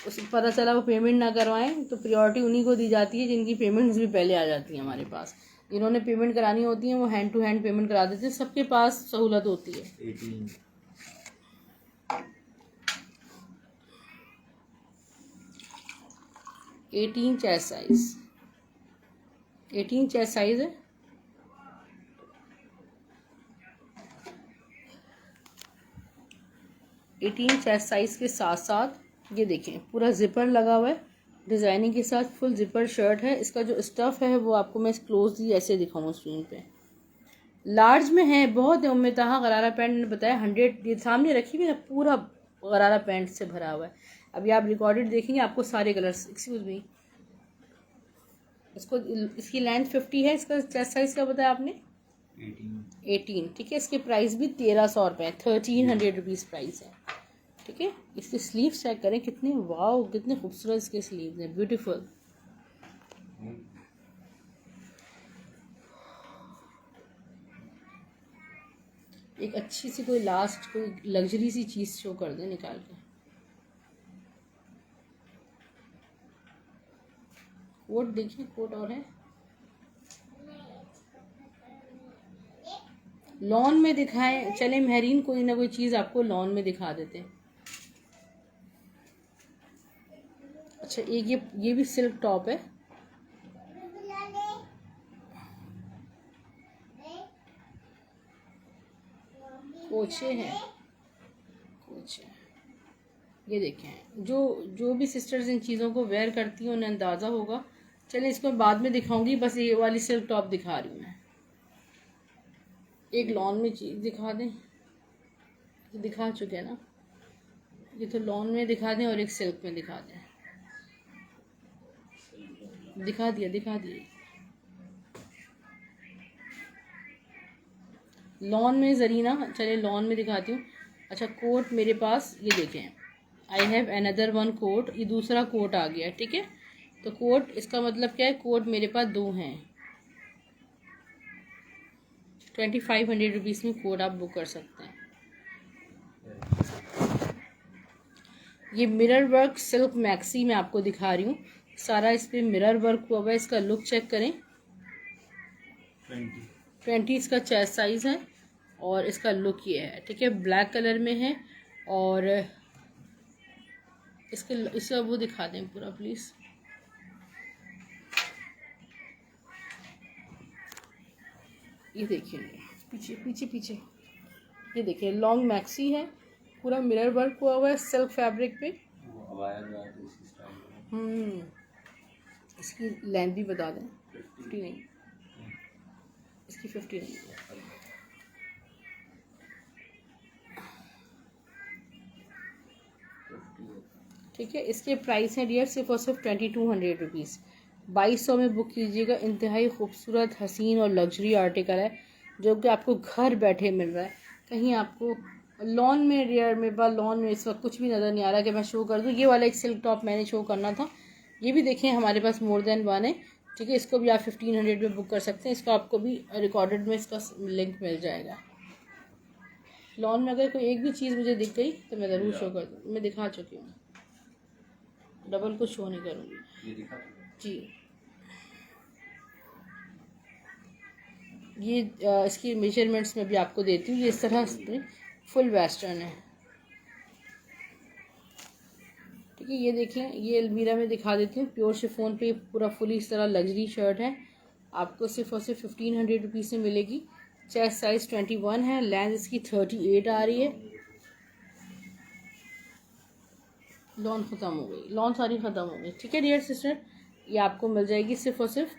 उस पता चला वो पेमेंट ना करवाएं तो प्रायोरिटी उन्हीं को दी जाती है जिनकी पेमेंट्स भी पहले आ जाती हैं हमारे पास। जिन्होंने पेमेंट करानी होती है वो हैंड टू हैंड पेमेंट करा देते हैं, सबके पास सहूलत होती है। 18 चेस्ट साइज, 18 चेस्ट साइज है। चेस्ट साइज के साथ साथ ये देखें पूरा जिपर लगा हुआ है डिज़ाइनिंग के साथ, फुल जिपर शर्ट है। इसका जो स्टफ़ है वो आपको मैं क्लोजली ऐसे दिखाऊँ स्क्रीन पे। लार्ज में है, बहुत है। उम्मीद गरारा पैंट ने बताया 100, ये सामने रखी हुई है, पूरा गरारा पैंट से भरा हुआ है। अभी आप रिकॉर्डेड देखेंगे आपको सारे कलर्स। एक्सक्यूज मी, इसको इसकी लेंथ 50 है। इसका चेस्ट साइज क्या बताया आपने? 18, ठीक है। इसके प्राइस भी 1300 रुपये, 1300 रुपीज़ प्राइस है, ठीक है। इसके स्लीव्स चेक करें कितने, वाओ कितने खूबसूरत इसके स्लीव्स हैं, ब्यूटीफुल। एक अच्छी सी कोई लास्ट कोई लग्जरी सी चीज़ शो कर दें निकाल के। कोट देखिए, कोट और है। लॉन में दिखाएं, चले मेहरीन, कोई ना कोई चीज़ आपको लॉन में दिखा देते हैं। अच्छा, एक ये भी सिल्क टॉप है। कोचे हैं, कोचे। ये देखें, जो भी सिस्टर्स इन चीज़ों को वेयर करती हैं उन्हें अंदाज़ा होगा। चलिए इसको बाद में दिखाऊंगी, बस ये वाली सिल्क टॉप दिखा रही हूँ मैं। एक लॉन में चीज़ दिखा दें, ये दिखा चुके हैं ना, ये तो लॉन में दिखा दें और एक सिल्क में दिखा दें। दिखा दिया लॉन में जरीना। चलिए लॉन में दिखाती हूँ। अच्छा, कोट मेरे पास ये देखें, I have another one coat, ये दूसरा कोट आ गया, ठीक है। तो कोट, इसका मतलब क्या है, कोट मेरे पास 2 हैं। 2500 रुपीज़ में कोट आप बुक कर सकते हैं। ये मिरर वर्क सिल्क मैक्सी मैं आपको दिखा रही हूँ, सारा इस पर मिरर वर्क हुआ हुआ है। इसका लुक चेक करें। 20 इसका चेस्ट साइज़ है और इसका लुक ये है, ठीक है। ब्लैक कलर में है और इसका वो दिखा दें पूरा प्लीज़। ये देखिए, पीछे ये देखिए, लॉन्ग मैक्सी है, पूरा मिरर वर्क हुआ हुआ है सिल्क फैब्रिक पे। इसकी लेंथ भी बता दें। 50 नहीं, इसकी 50 नहीं, ठीक है। इसके प्राइस हैं डियर सिर्फ और सिर्फ 2200 रुपीज़। 2200 में बुक कीजिएगा। इंतहाई खूबसूरत, हसीन और लग्जरी आर्टिकल है जो कि आपको घर बैठे मिल रहा है। कहीं आपको लॉन में, डियर मेरे पास लॉन में इस वक्त कुछ भी नज़र नहीं आ रहा कि मैं शो कर दूँ। ये वाला एक सिल्क टॉप मैंने शो करना था, ये भी देखें हमारे पास मोर देन वन है, ठीक है। इसको भी आप 1500 में बुक कर सकते हैं। इसको आपको भी रिकॉर्डेड में इसका लिंक मिल जाएगा। लॉन में अगर कोई एक भी चीज़ मुझे दिख गई तो मैं ज़रूर शो कर दूँ। मैं दिखा चुकी हूँ, डबल को शो नहीं करूँगी जी। ये इसकी मेजरमेंट्स में भी आपको देती हूँ। ये इस तरह फुल वेस्टर्न है, ठीक है। ये देखें, ये अलमीरा में दिखा देती हूँ। प्योर शिफॉन पे पूरा फुली इस तरह लग्जरी शर्ट है, आपको सिर्फ और सिर्फ 1500 रुपीज़ में मिलेगी। चेस्ट साइज़ 21 है, लेंथ इसकी 38 आ रही है। लॉन ख़त्म हो गई, लॉन सारी ख़त्म हो गई, ठीक है डियर सिस्टर। ये आपको मिल जाएगी सिर्फ और सिर्फ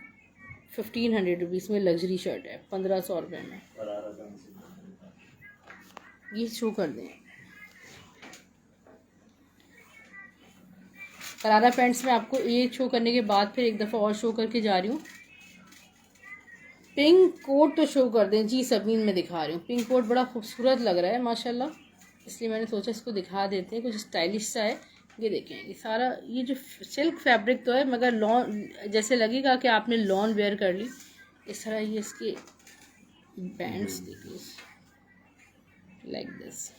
1500 रुपीज़ में। लग्जरी शर्ट है 1500 रुपये में। ये शो कर दें। करारा पैंट्स में आपको ये शो करने के बाद फिर एक दफ़ा और शो करके जा रही हूँ। पिंक कोट तो शो कर दें जी, सबीन में दिखा रही हूँ। पिंक कोट बड़ा खूबसूरत लग रहा है माशाल्लाह, इसलिए मैंने सोचा इसको दिखा देते हैं, कुछ स्टाइलिश सा है। ये देखें, ये सारा ये जो सिल्क फैब्रिक तो है, मगर लॉन जैसे लगेगा कि आपने लॉन वेयर कर ली। इस तरह ये इसके बैंड्स देखिए, लाइक दिस।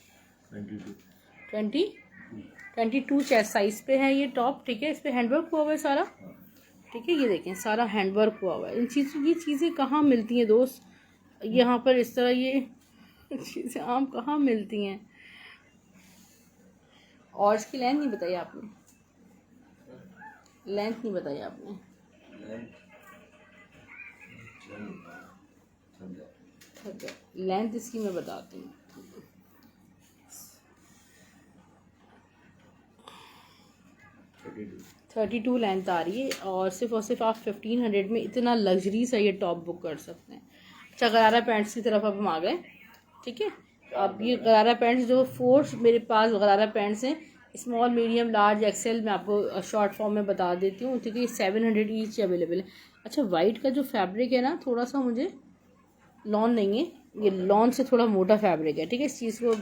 22 चेस्ट साइज़ पे है ये टॉप, ठीक है। इस पर हैंडवर्क हुआ हुआ है सारा, ठीक है। ये देखें, सारा हैंडवर्क हुआ हुआ है। ये चीज़ें कहाँ मिलती हैं दोस्त, यहाँ पर इस तरह ये चीज़ें आम कहाँ मिलती हैं। और इसकी लेंथ नहीं बताई आपने, लेंथ नहीं बताई आपने। लेंथ इसकी मैं बताती हूँ। 32 लेंथ आ रही है और सिर्फ आप 1500 में इतना लग्जरी सा ये टॉप बुक कर सकते हैं। अच्छा, गरारा पैंट्स की तरफ अब हम आ गए, ठीक है। अब ये गरारा पैंट्स जो 4 मेरे पास गरारा पैंट्स हैं, स्मॉल, मीडियम, लार्ज, एक्सेल, मैं आपको शॉर्ट फॉर्म में बता देती हूँ, ठीक है। 700 ईच अवेलेबल है। अच्छा, वाइट का जो फैब्रिक है ना, थोड़ा सा मुझे लॉन नहीं है, ये लॉन से थोड़ा मोटा फैब्रिक है, ठीक है। इस चीज़ को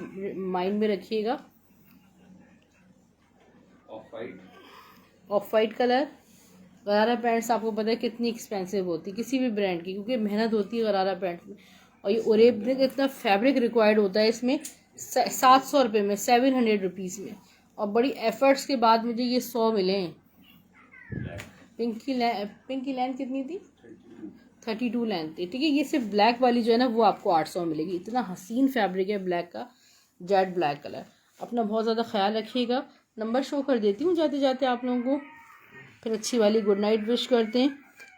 माइंड में रखिएगा। Of white colour. गरारा पैंट्स आपको पता है कितनी एक्सपेंसिव होती है किसी भी ब्रांड की, क्योंकि मेहनत होती है गरारा पैंट्स में। और ये ओरेब इतना फैब्रिक रिक्वायर्ड होता है इसमें 700 रुपये में, 700 रुपीज़ में। और बड़ी एफर्ट्स के बाद मुझे ये 100 मिले हैं। पिंक की लेंथ कितनी थी? 32 लेंथ थी, ठीक है। ये सिर्फ ब्लैक वाली जो है ना वो आपको 800 मिलेगी। इतना हसीन फैब्रिक है ब्लैक का, जेट ब्लैक कलर। अपना बहुत ज़्यादा ख्याल रखिएगा। नंबर शो कर देती हूँ जाते जाते आप लोगों को, फिर अच्छी वाली गुड नाइट विश करते हैं।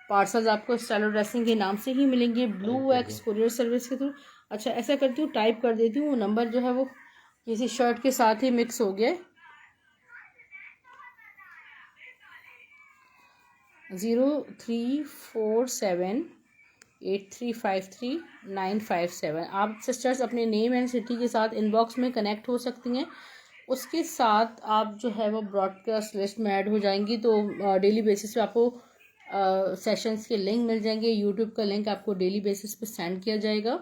पार्सल्स आपको स्टाइलो ड्रेसिंग के नाम से ही मिलेंगे, ब्लू एक्स कुरियर सर्विस के थ्रू। अच्छा ऐसा करती हूँ, टाइप कर देती हूँ, नंबर जो है वो किसी शर्ट के साथ ही मिक्स हो गया है। 03478353 957। आप सिस्टर्स अपने नेम एंड सिटी के साथ इनबॉक्स में कनेक्ट हो सकती हैं। उसके साथ आप जो है वो ब्रॉडकास्ट लिस्ट में ऐड हो जाएंगी, तो डेली बेसिस पे आपको सेशंस के लिंक मिल जाएंगे। यूट्यूब का लिंक आपको डेली बेसिस पे सेंड किया जाएगा।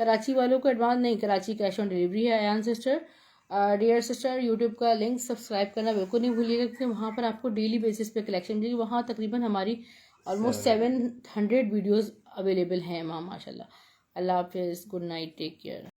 कराची वालों को एडवांस नहीं, कराची कैश ऑन डिलीवरी है। Ayaan sister, dear sister, YouTube का लिंक सब्सक्राइब करना बिल्कुल नहीं भूलिएगा, क्योंकि वहाँ पर आपको डेली बेसिस पे कलेक्शन मिलेगी। वहाँ तकरीबन हमारी ऑलमोस्ट 700 वीडियोज़ अवेलेबल हैं वहाँ माशाल्लाह। अल्लाह हाफिज़, गुड नाइट, टेक केयर।